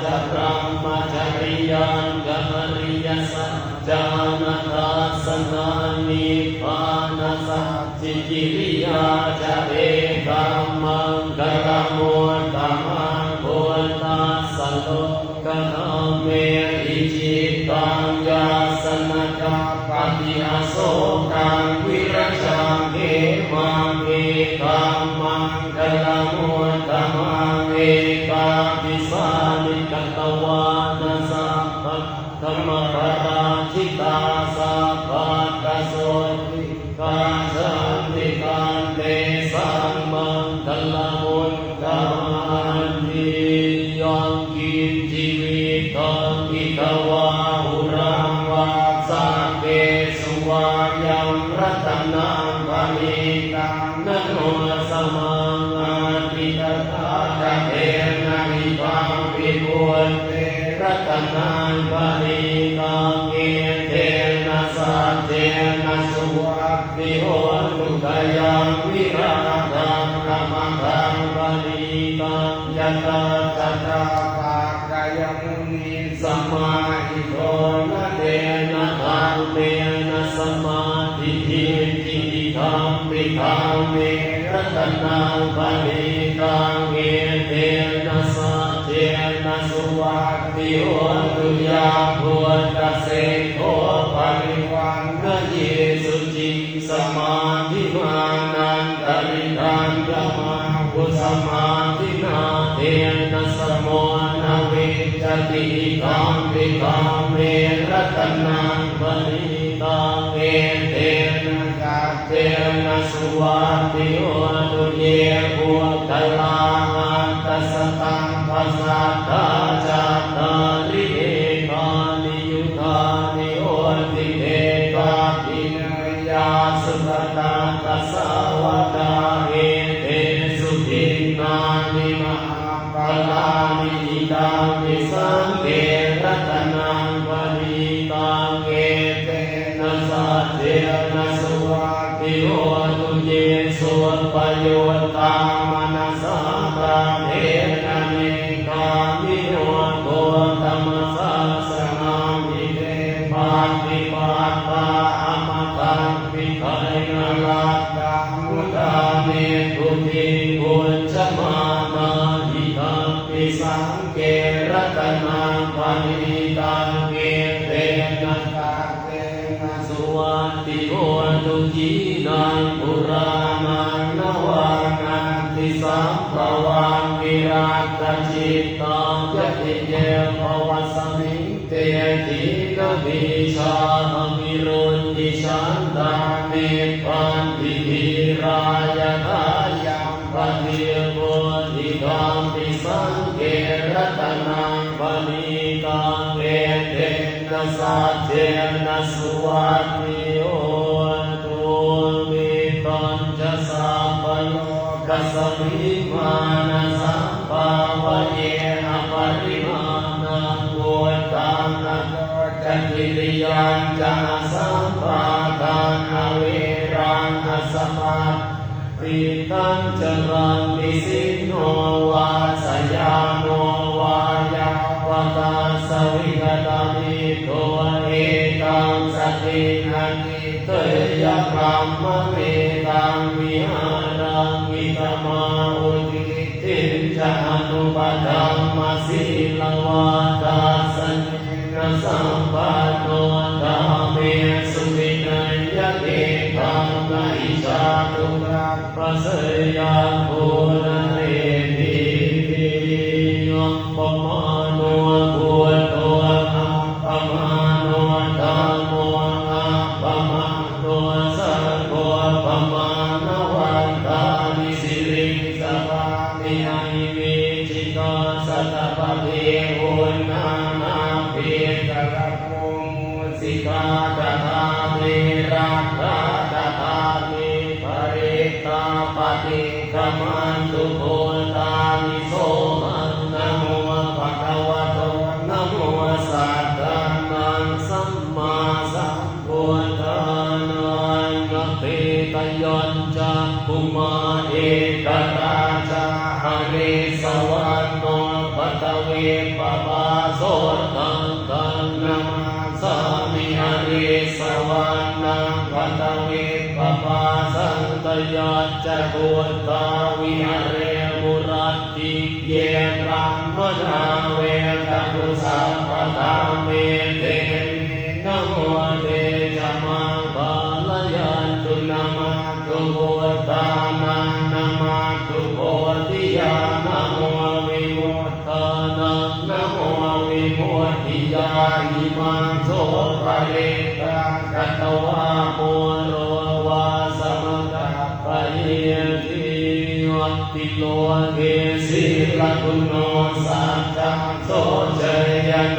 B: จะพระมจริยังกัมริยสัจจานาทัสสนานิพพานัสสะจิกิริยาจะเอตัมมังกัลมุตตมังโพธัสสะโลกนาเมอิจิตังยาสนะกะปฏิอาโสกังวิรัชังเอมังเอตัมมังกัลมุตตมังเอกาทิสานิกัตตวานะสัพพะธรรมปทาชิตาสัพพะกโสติกาชันติกันเตสัมมังกัลมุตตมังนิยังกินจิวิตังอิทวาหุรังวาสัพเพสุวายังรัตนังปณิตังนะโนสมังอาทิตถาจะเทนะวิภังวิบุญเตรัตนังปณิตังเอเทนะสัจเจนะสุวัตติโหตุกยังวิราทังนะมังคังปณิตังยะตาตถาภากายมุนี นังปณิตังเอเตนะสัจเจนะสุวัตติโหตุยาพุทธเสกโขปริวันนะเยสุจิสมาธิมานันตริทันยมากุสมาธินาเทนะสโมนะเวจติกัมปิกัมเมรัตนังปณิตังเอเตนะกัจเจนะสุวัตติโหตุเยปุตตลังอันตสตังปัสสัทธาจัตตาริเอกานิยุทธานิโอติเตกาปิเนยาสุขตาตัสสาวตาเอเตสุขินานิมหาปาลานิอิตังวิสังเกรัตนังปณิตังเอเตนะสัจเจนะสุวัตติโหตุเยสุปโยตามนัสสะตาเทนะเนกามิโนโกธัมมสสสนามิเตปาติปัตตาอมตังปิไทนะลัตตังมุตาเมตุติปุจจมานาหิตังปิสังเกรัตนังปณิตังเกเตนะกัจเจนะสุวัตติโหตุจีนังปุรานังนวานันติสัมภวังวิราชจิตตังยติเยภวัสมิงเตตินวิชามิรุณติฉันตามิปันติหิรายทายังปฏิโมทิกัมปิสังเกรัตนังปณิตังเอเตนะสัจเจนะสุวัตติโหตุมิตัญจสัพพโลกัสสมิมานะสัมภาวะเยนะปริมาณังโกตังนะจันติริยัญจนะสัมปาทังอเวรังอสมาปิตัญจรังวิสิโนวาสยามโนวายาวตาสวิกตามิโตเอตังสตินันติเตยะพรหมเมตังวิหารังวิตมาอุติติจะอนุปธัมมสีลวาตาสันนะสัมปันโนธรรมเมสุวินัยยะเตตังนะอิชาตุระปัสสยาโภนะเรติติยมปมาโนพุทโธอัปปมาโนธัมโมอัปปมาโนสังโฆอัปปมาณวันตานิสิริสภามิไอวิจิตาสัตตปะเทโหนานาเปตระโภมุสิกาตถาเมรัตถาตถาเมภริตาปฏิกมันตุโพตานิโสมันนะโมภะคะวะโตนะโมสัตตานังสัมมาสัมพุทธานังนะเปตยัญจะภูมาเอกราชาหะเรสวัตโนปัตตเวปปาโสตังตังนะมาสามิหะเรสวัตนังปัตตเวปปาสันตยัจจตุตาวิหะเรมุรัตติเยบรัมมนาเวตตุสัพพะธรรมเมเตนะโมเตจะมังบาลยันตุนะมะตุโพธานังนะมะตุโพธิญาณนะโมวิมุตตานังนะโมวิมุตติญาณิมังโสภะเรตังกัตตวะโมโรวาสมตะปะเยติวัตติโลเกสิลกุโนสัจจังโสเชยโน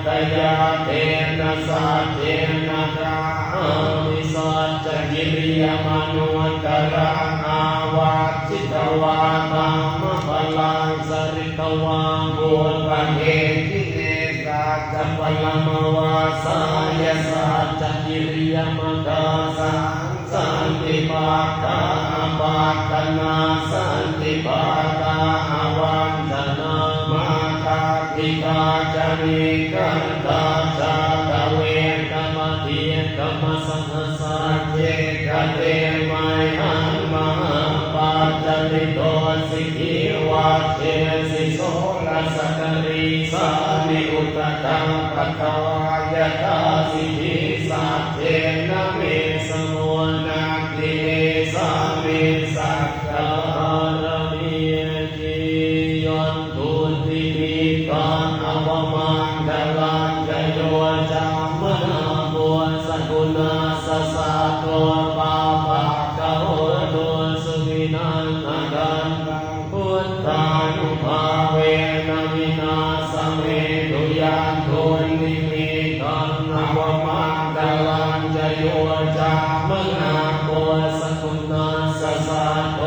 B: ตยาเตนะสัจเจนะกามิสัจจกิริยมนุตตรังอาวาจิตวาตัมมะพลังสริตวังบุญปะเกทิเนสัจจพลัมวาสายสัจจกิริยมกาสังสันติปาตาปาตนาสันติปาตาวันธนามาตาปิตาจาริกันตาจาตะเวกมะเทียกมะสังสารเจกะเตมัยหังมหาปาจเร
A: สานิอุตตังปัตตวายตาสิทิสัจเจนะเมสมุนาติเมสามิสัจจาระเมจิยันตุติมิตังอวมังคลังจโยจามนาโวสกุณาสสะโตปาปะกะโหโตสุวินังอกันตังพุทธานุภาเวนะวินาสเมตุยันตุนิมิตังอวมังคลังจโยจามนาโวสกุณาสสะโต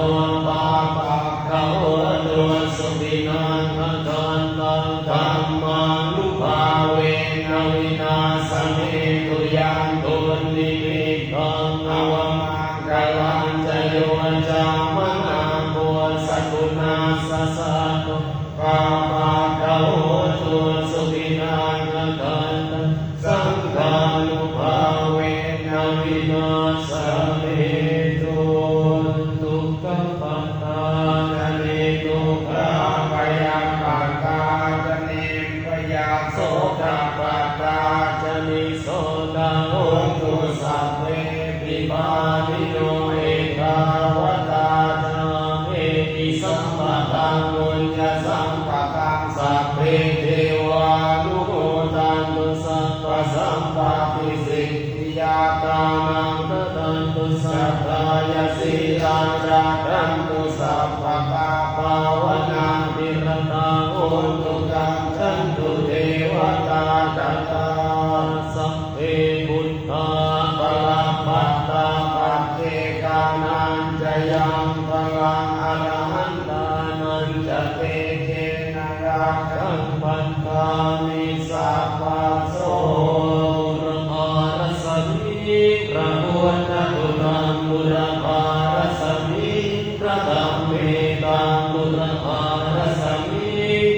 A: ปาปะกะโหโตสุวินังอกันตังธัมมานุภาเวนะวินาสเมตุยันตุนิมิตังอวมังคลังจโยจามนาโวสกุณาสสะโตปาปะกะโหโตสุวินังอกันตังสังฆานุภาเวนะวินาสเมตุทุกขปัตตาจะเนทุกขาปยัมปัตตาจะเนปยาโสกปัตตาจะนิโสกโหตุสัพเพปิปานิโนเอกาวตาจาเมติสัมปะทังมุญญสัมปะทังสัพเพเทวานุโมทันตุสัพพะสัมปะติสิทธิยาตานังตันตุสัทธายาสีลังรักันตุสัพพะตาภาวนามิรตาโหตุกังขันตุเทวตาตัตตาสัพเพพุทธาปะปัตตาปัจเจกานันจยังพลังอรหันตานันจะเตเจนะรักขังปัตตามิสัพพะโสระภารสมิพระพุทธกุตังบุรพารสมิพระธัมเมตังบุรพารสมิ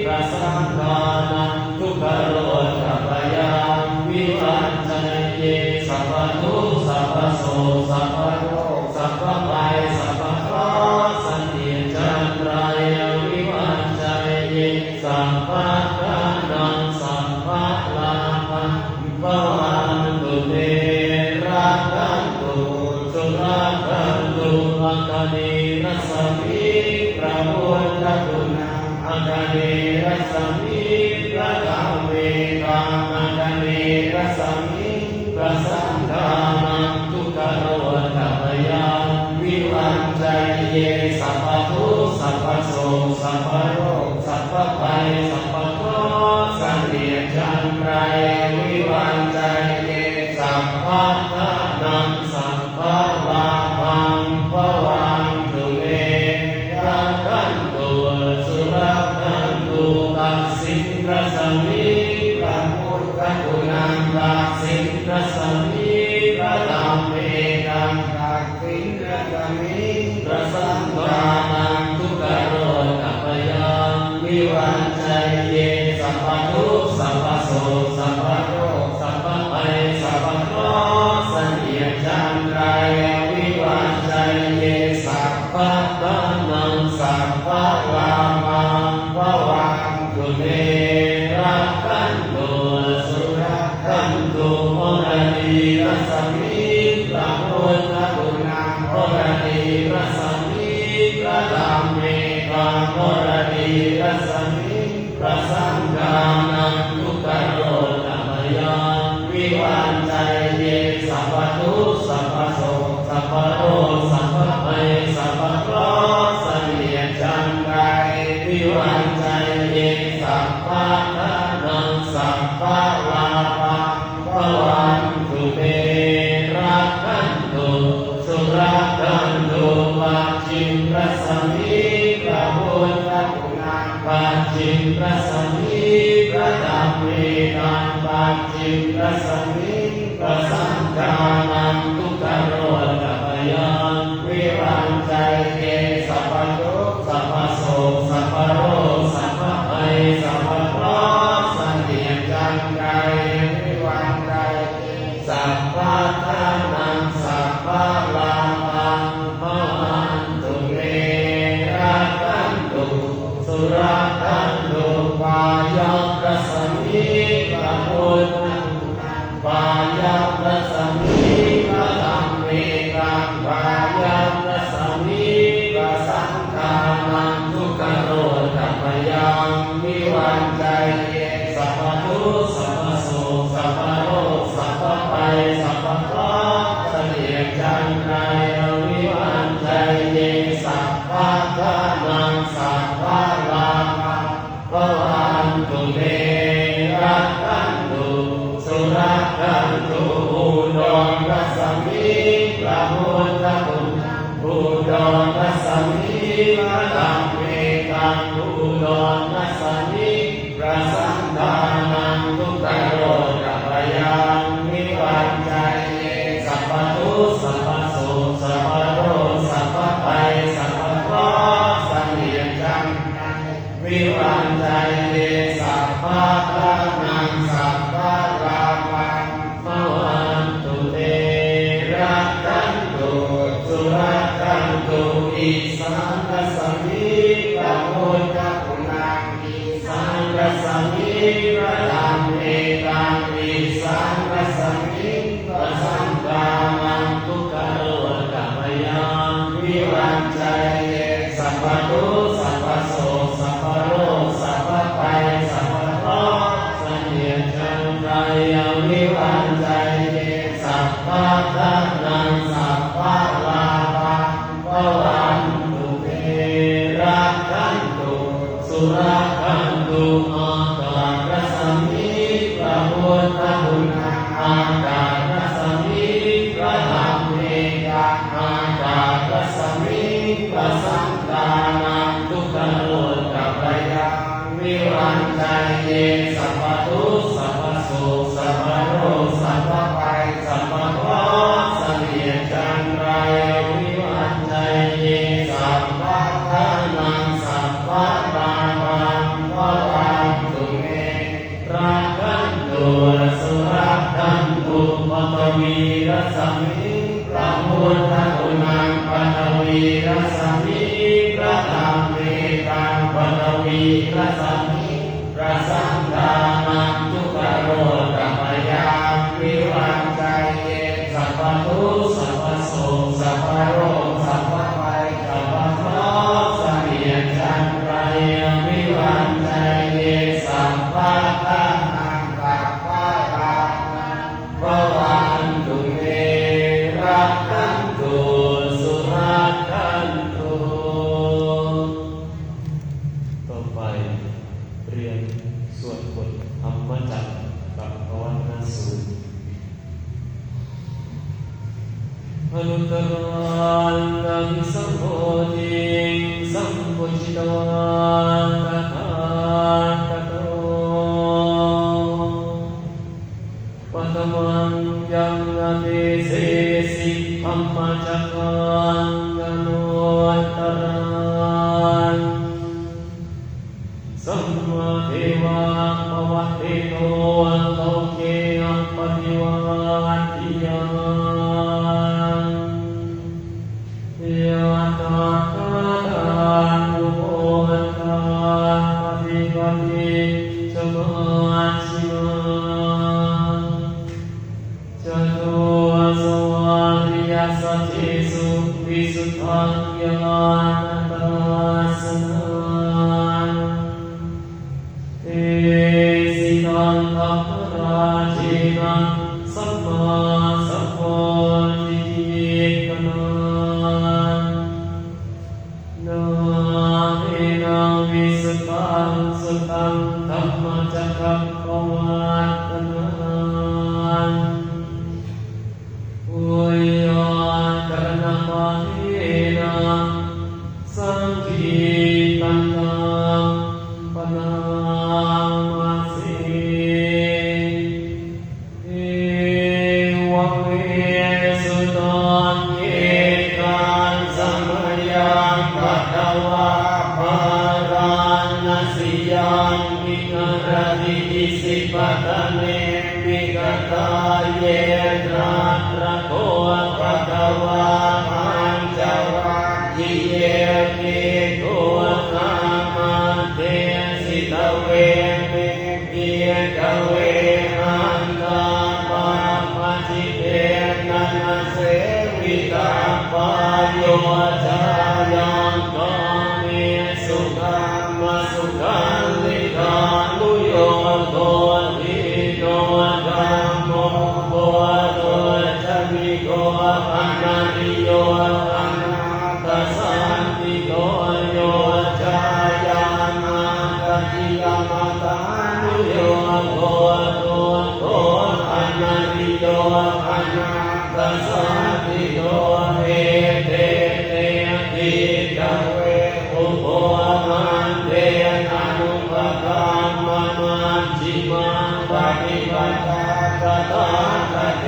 A: พระสังฆานังทุกขโรธปยามวิวัจจะเยสัพพทุกข์สัพพโสสัพพโรคสัพพภัยสัพพเคราะห์สันติจันทรายวิวัจจะเยสัพพะทานังสัพพะลาภังภวันตุเตรักขันตุสุรักขันตุอัคคเนรสมิพระพุทธคุณังอัคคเนรสมิพระธัมเมตังอัคคเนรสมิพระสังฆานังทุกขโรธปยามวิวัจจะเยสัพพทุกข์สัพพโสสัพพโรคสัพพภัยสัพพเคราะห์สันติจันทรายวิวัจจะเยสัพพะทานังสัพพะลาภังภวันตุเตรักขันตุสุรักขันตุตัสสินพระสมิพระพุทธคุณังตัสสินพระสมิพระธัมเมตังตัสสินพระสมิพระสังฆานังทุกขโรธปยามวิวัจจะเยสัพพทุกข์สัพพโสสัพพโรคสัพพภัยสัพพเคราะห์สันติจันทรายวิวัจจะเยสัพพะทานังสัพพะลาภังภวันตุเตรักขันตุสุรักขันตุโอรดีรัสมิพระพุทธคุณังโอรดีรัสมิพระธัมเมตังโอรดีรัสมิพระสังฆานังทุกขโรธปยามวิวัจจะเยสัพพทุกข์สัพพโสสัพพโรคสัพพภัยสัพพเคราะห์สันติจันทรายวิวัจจะเยสัพพะทานังสัพพะลาภังภวันตุเตรักขันตุสุรักขันตุปัจฉิมพระสมิพระพุทธคุณังปัจฉิมพระสมิพระธัมเมตังปัจฉิมพระสมิพระสังฆานังทุกขโรธปยามวิวัจจะเยสัพพทุกข์สัพพโสสัพพโรคสัพพภัยสัพพเคราะห์สันติจันทรายวิวัจจะเยสัพพะทานังสัพพะลาภังภวันตุเตรักขันตุสุรักขันตุปายก
B: คันตุอุดรกัสสมิพระพุทธคุณอุดรกัสสมิพระธรรมเมตังอุดรกัสสมิพระสังฆานังทุกขโรกัปยังวิวัจจัยเยสัพพทุสัพพโสสัพพโรสัพพภัยสัพพเคราะห์สังเวียนจังวิวัจจัยเยสัพพะนังสัพพะรามังมวันตุเตระกันตุสุรกันตุอิสังกัสสมิพระพุทธคุณังอิสังกัสสมิพระธรรมเมตังอิสังกัสสมิพระสังฆานังทุกขโรกัปยังวิวัจจัยเยสัพพทุสัพพโสสัพพโรสัพพภัยสัพพเคราะห์สังเวียนจันทรายวิวัจจัยเยสัพพะนังสัพพะลาภังภวันตุเตระกันตุสุรกันตุอาการัสสมิพระพุทธคุณังอาการัสสมิพระธรรมเมตังอาการัสสมิพระสังฆานังทุกขโรกัปยังวิวัจจัยเยสัพพทุสัพพโสสัพพโรสัพพภัยสัพพเคราะห์สังเวียนจันทรายวิวัจจัยเยสัพพะนังสัพพะรามังภวันตุเมราคันตุสุรคันตุปัตวีรัสสมิพระพุทธคุณังปัตวีรัสสมิพระธรรมเมตังปัตวีรัสสมิพระสังฆานังทุกขโรกัปยังวิวัจจัยเยสัพพทุสัพพโสสัพพโรสัพพภัยสัพพเคราะห์สังเวียนจันทรายวิวัจจัยเยสัพพะนังสัพพะรามังภวันตุเตระกันตุสุรกันตุต่อไปเรียนสวดบทธรรมจักรกับภาวนาสูตรอนุตตรังนังสัมโพธิสัมพุจิตวาตถาคโตปัตมังยังอติเสสิธรรมจักรังอนุตตรังสัมมาเทวะภวะเตโตโลเกอัปปติวัติยังยะตาคาทานุโภตาปฏิปัติสมาชิมาจตุสวาริยสัจเจสุวิสุทธังญาณทัสสนังเอสิตังธัมมราเจนะสัมมาสัพพุทธิเอกนังนาเอนะวิสุทธังสุตตังธัมมจักรปวัตตนังอุยากรณมาเทนะสังคีตันตังปนามาเสเอวะเมสุตังเยกันสัมยังปัตตวะภาราณสียังวิหารติอิสิปะทะเนวิกตาเยตราตระโกปัตตวะมัญจวัคคีเยเมโกนามาเตสิตเวเมเปียกเวหันตาปาปะจิเตนะนะเสวิตาปายโยจายังกาเมสุขัมมะสุขันลิกานุโยโตทิโนธัมโมโพโตจะมิโกปัญญิโยอนาตสันติโกโยจายานาตติยามตานุโยโกโตโกปัญญิ จิมังปฏิปทาตถาคเต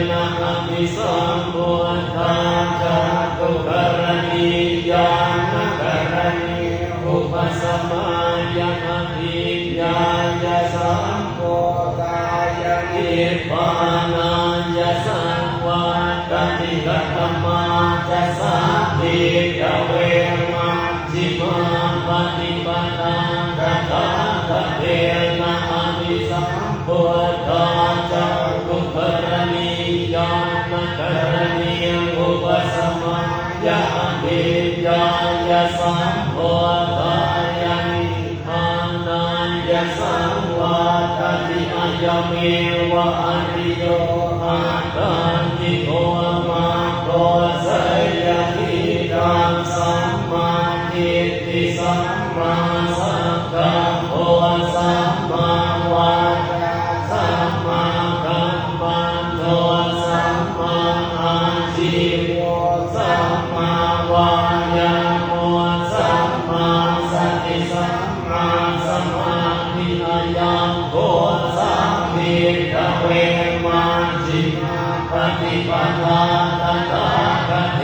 B: นะอภิสัมพุทธาจักขุกรณียานกรณีอุปสัมมายังอภิญญายสัมโพธายะนิพพานัญญสังวาตติกัตถมาจะสัพพิกเวมัจฉิมาปฏิปทาตถาคเตนะอภิสัมพุทธาจักขุกรณียานกรณีอุปสัมมายังอภิญญายสัมโพธายะนิพพานัญญสังวาตติอัยเมวะอริโยอาคันติโกมาโกสยทิตังสัมมาทิฏฐิสัมมาสังกัปโปสัมมาวาจาสัมมากัมมันโตสัมมาอาชีวะสัมมาวายามะสัมมาสติสัมมาสมาธิอายังโกสัมภิกเวมัจฉิมาปฏิปทาตถาคเต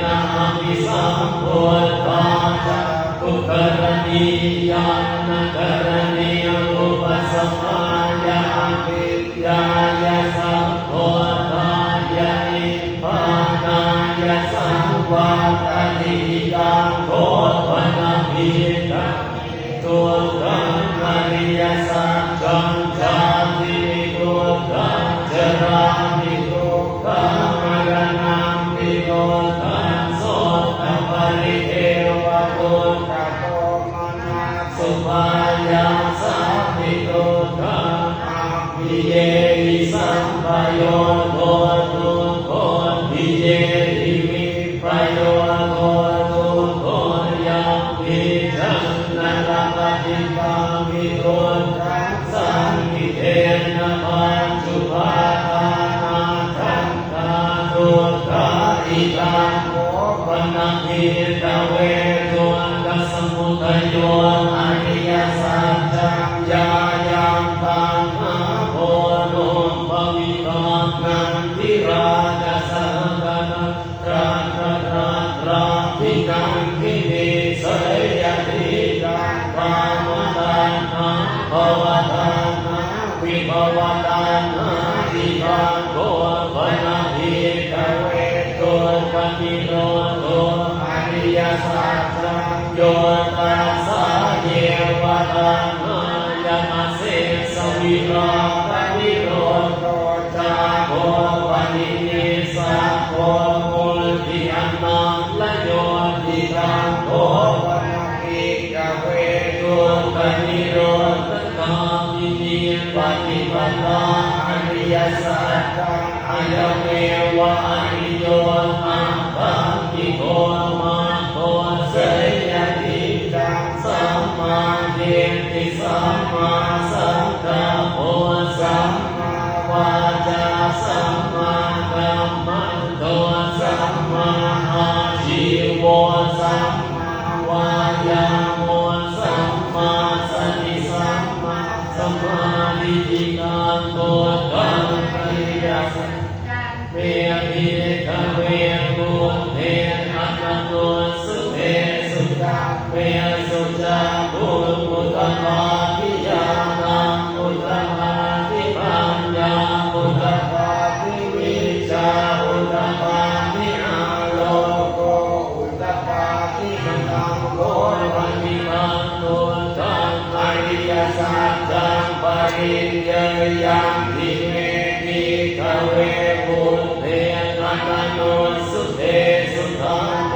B: นะอภิสัมพุทธาจักขุกรณียานกรณีอุปสัมมายังอภิญญายสัมโพธายะนิพพานัญญสังวาตติตังโคตนะภิกขทุกขังอริยสัจจังชาติทุกขังชรามิทุกขังมรณะมิทุกขังโสตปริเทวทุกขโทมนัสสุภายาสัพพิทุกขังอภิเยหิสัมปโยโททุกโขภิเยหิวิปโยโททุกโขยังภิจังนะระปฏิปังมิทุกขังสังฆเทนะปัญจุปาทานาขันธาทุกขาอิตังโภปนะภิกขเวทุกขสมุทัยโยอริยสัจจังญายังตังอาโพโนภวิตานันทิราชสังฆังราราภิกังคินิสยติกังปามตานังภวตานังวิภวตานังอิทังโกภนะภิกขเวตุกขิโนโตอริยสัจจังโยตัสสะเยวตานังยมัสเสสวิราควิโรโตจาโกปนินิสัพโพมุลติอันนังละโยติตังโกปนะภิกขเวตุกขิโรตกามินีปฏิปทาอริยสัจจังอายเมวะอริโยอาคันติโกมาโตสยทิตังสัมมาทิฏฐิสัมมาสังกัปโปสัมมาวาจาสัมมากัมมันโตสัมมาอาชีวะสัมมาวายามะสัมมาสติสัมมาสมาธิตังโตตังอริยสัจเมหิขเวปุเทนะนะโนสุเทสุจังเมสุจังปุพุทธภาทิยานังพุทธภาทิปัญญาพุทธภาทิวิชาพุทธภาทิอาโลโกพุทธภาทิมังคังโกปฏิปันโนตังอริยสัจจังปริญญายังทิเมภิกขเวปุเทนะนะโนสุเทสุทังเม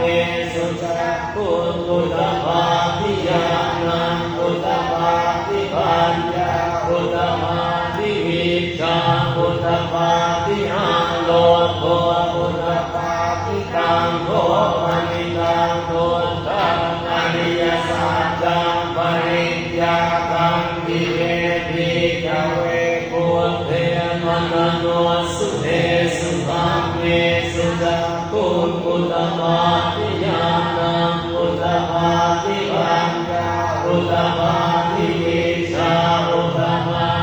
B: สุจักขุพุทธภาทิยานังพุทธภาทิปัญญาพุทธภาทิวิชาพุทธภาทิอาโลโกพุทธภาทิตังโกปนิตังโตตังอริยสัจจังปริญญาตังวิเวภิกขเวปุเทนะนะโนสุเทสุทังเมสุจักขุพุทธภาทิยานังพุทธภาทิปัญญาพุทธภาทิวิชาพุทธภา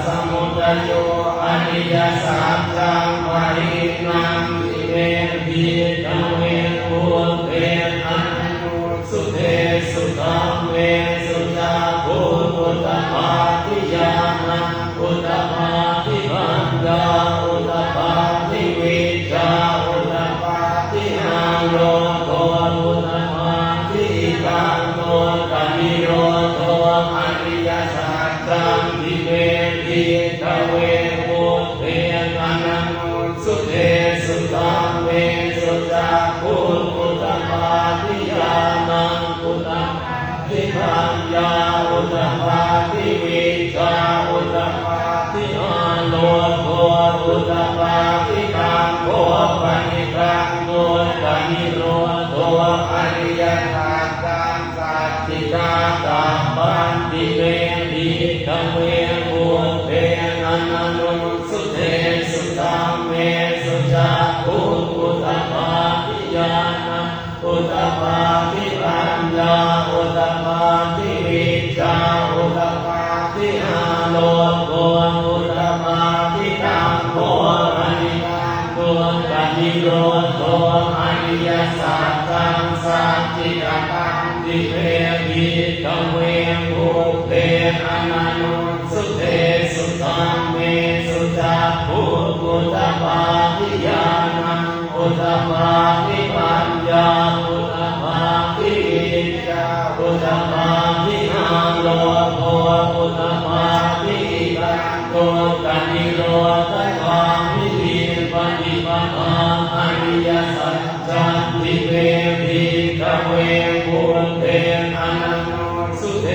A: สมุทัยโยอริยสัจจังปรินังทิเวทิกเวภูเวอันนุสุเทสุตังเวสุจาภูตุตปาทิยานังอุตปาทิปัญญาอุตปาทิวิชาอุตปาทิอาโลโกอุตปาทิกังโนกามิโรโตอริยสัจจังทิเวทิกเวภูเวอันนุสุเทสุตังเวสุจาภูตุตปาทิยานังอุตปาทิปัญญาอุตปาทิวิชาอุตปาทิอาโลโกอุตปาทิกังโกปนิกังโนกามิโรโตอริยสัจจังสัจจิกาตัมปันติเวทิกเวภูเวอันนุสุเทสุตังเวสุจาภูอุตปาทิยานังอุตปาทิปัญญาอุตปาทิวิชาอุตปาทิอาโลโกอุตปาทิกังโกปนิกังโกกามิโรโตอริยสัจจังสัจจิกาตังติเวทิกเวภูเวอันนุสุเทสุตังเวสุจาภูอุตปาทิยานังอุตปาทิปัญญาอุตปาทิวิชาอุตปาทิอาโลโกอุตปาทิกังโกกามิโรตถามิทิปฏิปทาอริยสัจจังทิเวทิกเวภูเวอันนุสุเท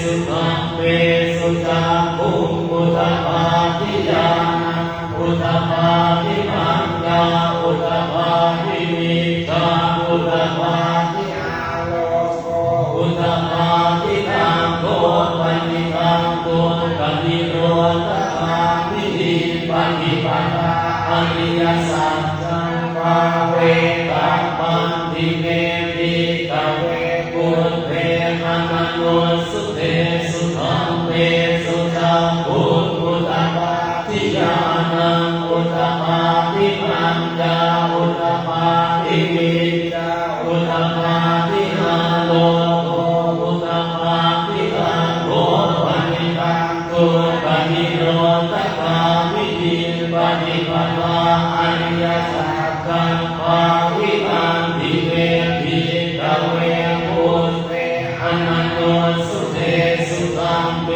A: สุตังเวสุจาภูอุตปาทิยานังอุตปาทิปัญญาอุตปาทิวิชาอุตปาทิอาโลโกอุตปาทิกังโกปนิกังโกกามิโรตถามิทิปฏิปทาอริยสัจจังปาเวกัมปันติเวทิกเวภูเวอันนุสุเทสุตังเวสุจาภูอุตปาทิยานังอุตปาทิปัญญาอุตปาทิวิชาอุตปาทิอาโลโกอุตปาทิกังโกปนิกังโกกามิโรตถามิทิปฏิปทาอริยสัจจังปาวิอันติเวทิกเวภูเวอันนุสุเทสุตังเว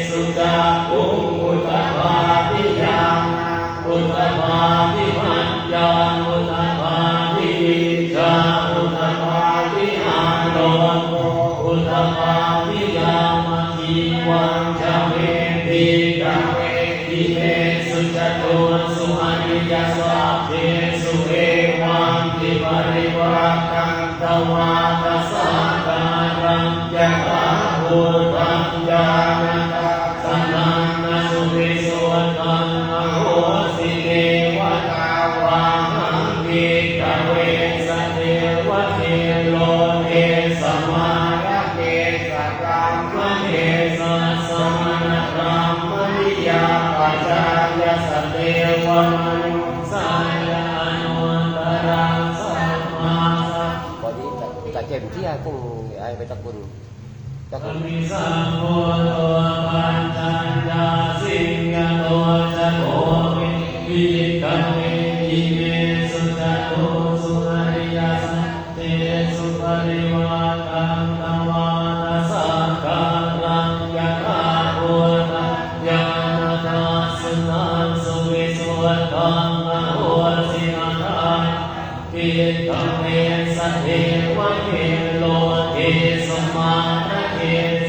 A: สุจาภูอุตปาทิยานังอุตปาทิปัญญาอุตปาทิวิชาอุตปาทิอาโลโกอุตปาทิยามทิวังจเวทิกเวทิเมสุจตุสุอริยสัพเพสุเอวังทิปริวัตังตวาตสังการังยะถาภูตังญาณตัสสนังนสุวิสุตังอโหสิเทวตาวาหังกิกเวสเทวเทโลเทสมาระเทสกรรมเทสสมณกรรมนิยาปัจจายสเทวมนุสายานุตตรังสัมมาสัม
C: có đi cả chèm chia cùng ai với tập quần các
A: มิสัมโพโตปัญจัญญาสิงห์โตจะโตวิวิกังเวทิเมสุจโตสุอริยสัจเตสุปริวากังตวาตสังการังยะถาภูตังญาณทัสสนังสุวิสุตังอโหสิอาทานกิกเวสเทวะเทโลเทสมาระเท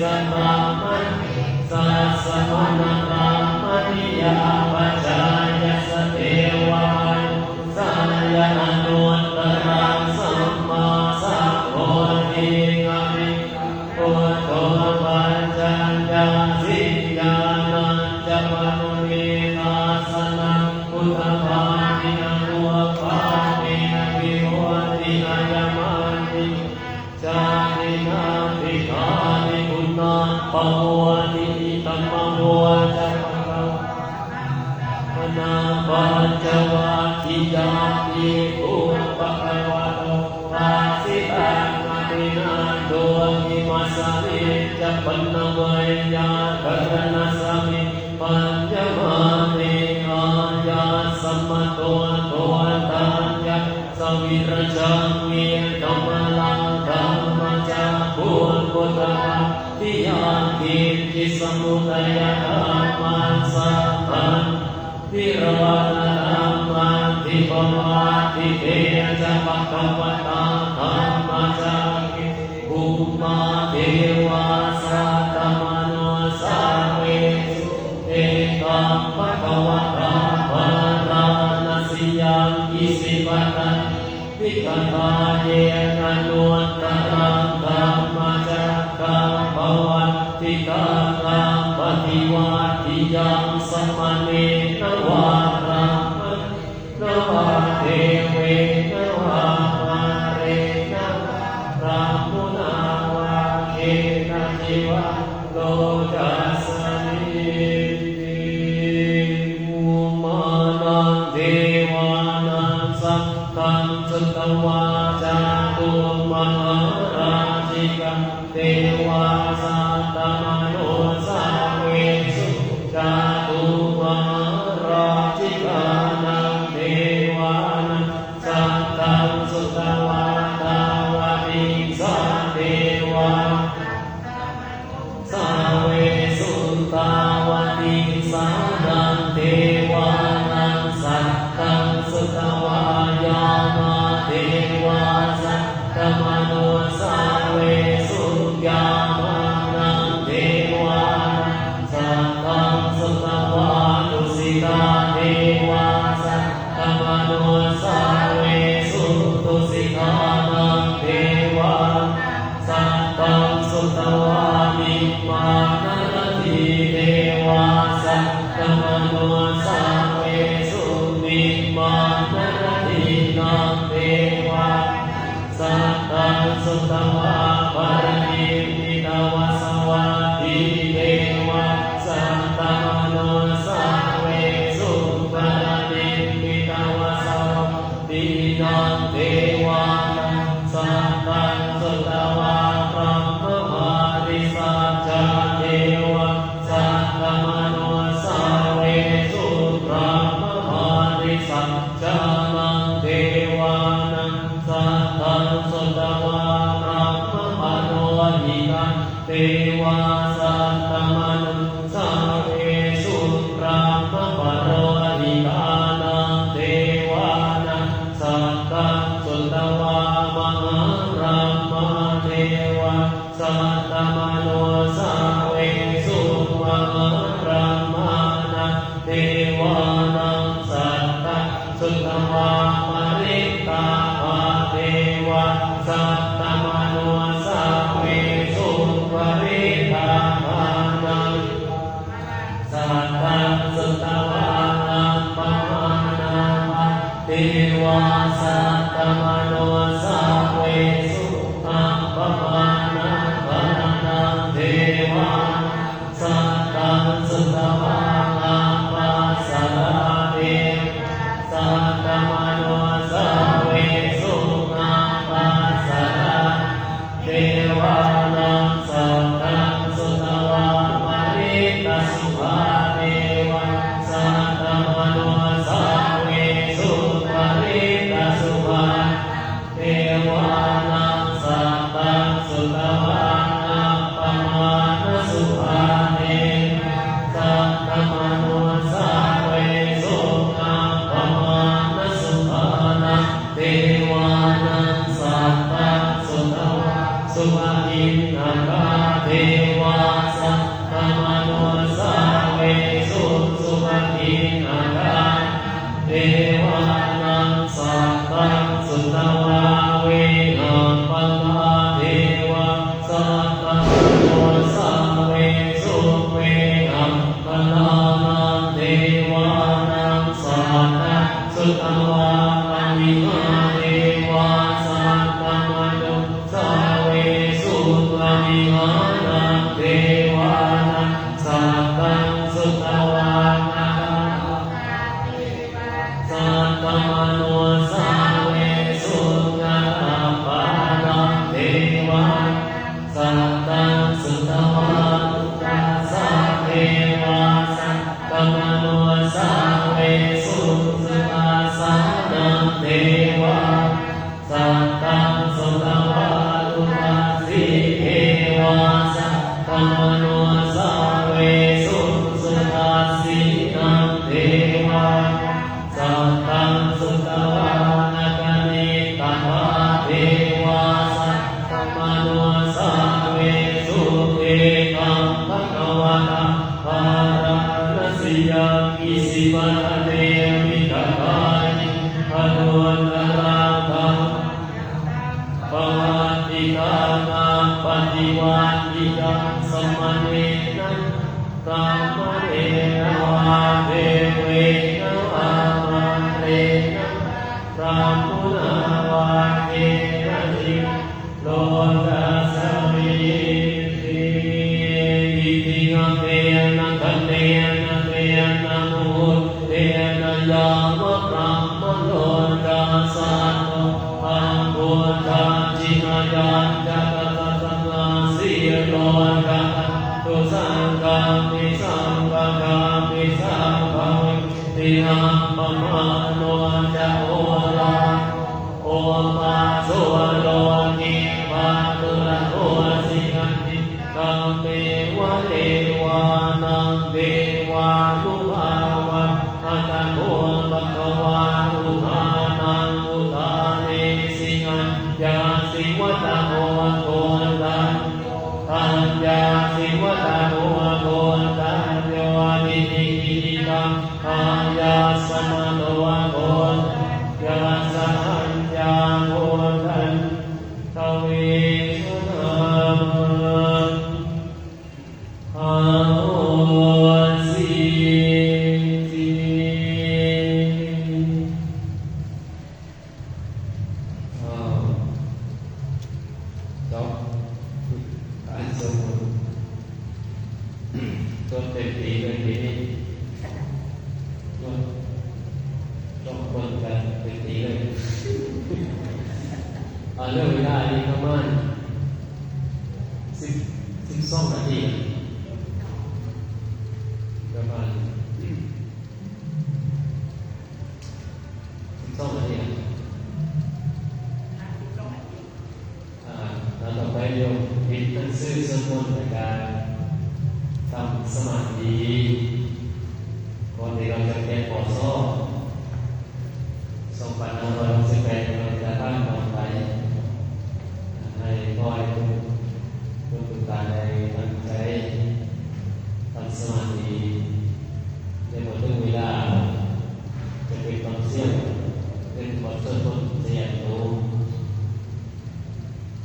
A: สมามณิสัสสมณกรรมนิยาปัจจายสเทวะมนุสายานุตตรังสัมมาสัมโพธิงามิพุทโธปัญจัญญาสิญาณัญจปนุเนนาสนังพุทธภานิอนุภาเนวิโหติอายมันติจานินา
B: นาปัญจวัคคียาภิกขุภะคะวะโตภาสิตังอภินันโตอิมัสสมิจจปันนเวยาคัรณะสมิปัญญมาเนอาญาสัมมโตโตตัญญะสวิรจังเวธัมมังธัมมจักขุพุทธะทิยาทิจิสมุทัยธัมมังสัพพันธิรวาธัมมังทิปมาทิเตจะปัคคะวะตาธัมมจักขิภูมาเทวาสัตตมโนสาเวสุเอตัมภะคะวะตาภาราณสียังอิสิปตังวิกตาเยนะโนตรังธัมมจักขังภวันติตานังปฏิวัติยังสมเนนวารังนวาเทเวนวามาเรนรามุนาวาเกนะจิวะโลกัสสนิมุมานังเทวานังสัพพัญสุตวาจาตุมหาราชิกาเทวาสัตตมโนสาเวสุจาตุมหาราชิกานังเทวานังสัตตังสุตวาตาวาติสัตเทวาสาเวสุตาวาติสานังเทวานังสัตตังสุตวายามาเทวาสัตตมโนสาเวสุยามานังเทวาสัตตังสุตวานุสิตาเทวาสัตตมโนสาเวสุตุสิตานังเทวาสัตตังสุตวามิมานะทิเทวาสัตตมโนสาเวสุมิมานะทินังเทวาสัตตังสุตวาปรณิมิตาวาสวัสดิเทวาสัตตมโนสาเวสุปรณิมิตาวาสวัสดินังเทวาสัตตังสุตวาพระมหาริสัจจเทวาสัตตมโนสาเวสุพระมหาริสัจจานังเทวานังสัตตังสุตวาพระมโนหิตังเทวาสัตตมโนสาเวสุพระมโนหิตานังเทวานังสัตตังสุตวามหารัมมเทวาสัตตมโนสาเวสุมหารัมมานังเทวานังสัตตังสุตวามริตาภาเทวาสัตตมโนสาเวสุวริตาภานังสัตตังสุตวานังปมานามาเทวาสัตตมโนสาเวสุอัปปมานาภานังเทวาสัตตังสุตวาอัปปาสาเทสัตตมโนสาเวสุอัปปาสาเทวานังสัตตังสุตวามริตสุภาเทวาสัตตมโนสาเวสุปริตสุภาเทวานังสัตตังสุตวาอัปปมาณสุภาเทสัตตมโนสาเวสุอัปปมาณสุภานังเทวานังสัตตังสุตวาสุภกินนาคาเทวาสัตตมโนสาเวสุสุภกินนาคาเทวานังสัตตังสุตวาเวหังปัลลาเทวาสัตตมโนสาเวสุเวหังปัลลานังเทวานังสัตตังสุตวาปณิมาเทวาสัตตมโนสาเวสุปณิมานังเทวานังสัตตังสุตวานาคาเท เนมิกตานิอนุนราคังปวัตติกานาปฏิวันติกังสมณเณนะกามเอวะเทเวนะอามาเรนะพระมุนาวะเทนะจิโลกัสสมิติอิติกังเตนะกัตเตนะเตนะมุตเตนะยามะพระมโนตัสสะอังพุทธาจินายันจัตตะสังฆาสีโลกัสตุสังฆามิสังฆามิสังฆาติหังปะมาโนจะโอราโอมาโสโลกิปาตุระโอสิกันติกัมเมวะเอวานังเดวานุภาวันอัตโนปัตวาอุทานังอุทาเนสิกันยาสิวัตโอโกตันตัญญาสิวัตโอโกตันโยนิติกิตังอาญาสมโนโกยาสัญญาโกตันทวีชนะอาโหสิติจบการสวดมนต์ตัวเต็มที่เลยทีนี้ต้องคนกันเต็มที่เลยเรื่องเวลานี้ประมาณ12 นาทีประมาณ12 นาทีแล้วต่อไปโยมปิดหนังสือสวดมนต์ในการทำสมาธิก่อนที่เราจะเรียนป.ส. 2568เราจะตั้งต่อไปให้พ่อให้คุณตาได้ตั้งใจทำสมาธิในหมดถึงเวลาจะเป็นตอนเสี่ยงเป็นบทสวดมนต์เสียงโต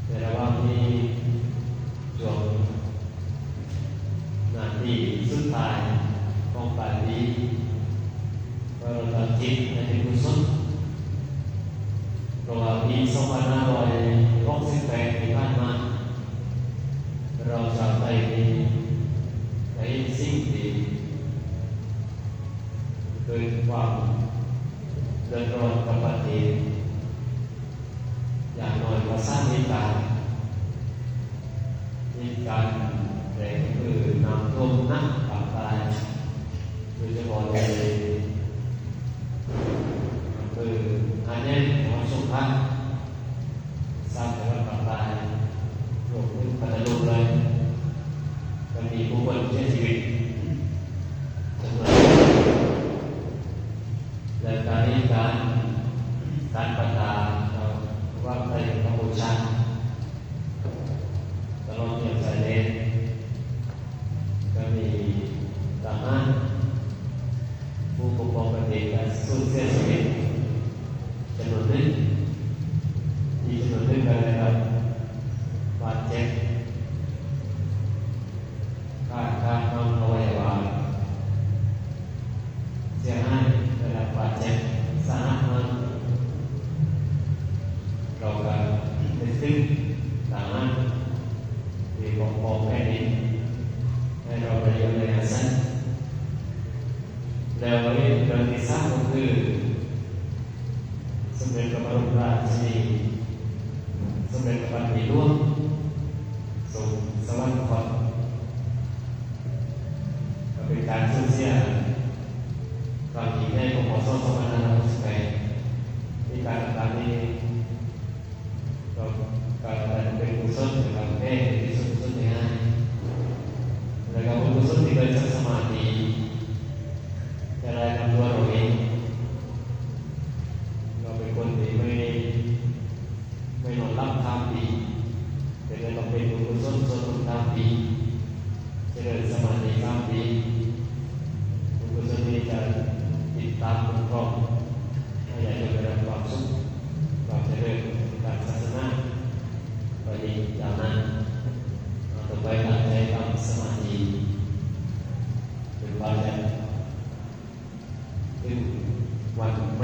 B: แต่ระหว่างนี้จบนาทีสุดท้ายของปาฏิเราทำจิตในกุศลเพราะว่าปี2568ที่ผ่านมาเราชาวไทยในสิ่งที่เกิดความเดือดร้อนกับประเทศอย่างน้อยก็สร้างเหตุการณ์แรงคือนำท่วมนักปากตายโดยเฉพาะในคืออันนี้ของสุภาพสร้างจังหวัดปากตายรวมถึงพัทลุงเลยจะมีผู้คนเสียชีวิตจำนวนและการประทานว่าในกัมพูชาตลอดจนชายแดนก็มีทหารผู้ปกครองประเทศและสูญเสียชีวิตจำนวนหนึ่งอีกจำนวนหนึ่งก็ได้รับบาดเจ็บขาดน้องอวัยวะเสียหายได้รับบาดเจ็บสาหัสมากเราก็ได้ซึ่งทหารที่ปกครองแผ่นดินให้เราประโยชน์ในอาเซียนแล้วเรื่องที่สร้างก็คือสมเด็จพระบรมราชินีสมเด็จพระบัณฑิตหลวงทรงสวรรคตก็เป็นการสูญเสียความยิ่งใหญ่ของพ.ศ. 2568ที่การต่างๆนี้ก็เป็นกุศลในการแก้ที่สุดกุศลง่ายแล้วก็เป็นกุศลที่เกิดจากสมาธิจะได้ทำตัวเราเองเราเป็นคนที่ไม่นอนรับทำดีแต่เราเป็นกุศลส่วนทำดีจะเกิดสมาธิทำดีกุศลนี้จะติด ตามคุ้มครองให้ญาติโยมได้รับความสุขความเจริญการศาสนาไปดีจากนั้นต่อไปหลังใจทำสมาธิเป็นวันแรกซึ่งวันพระ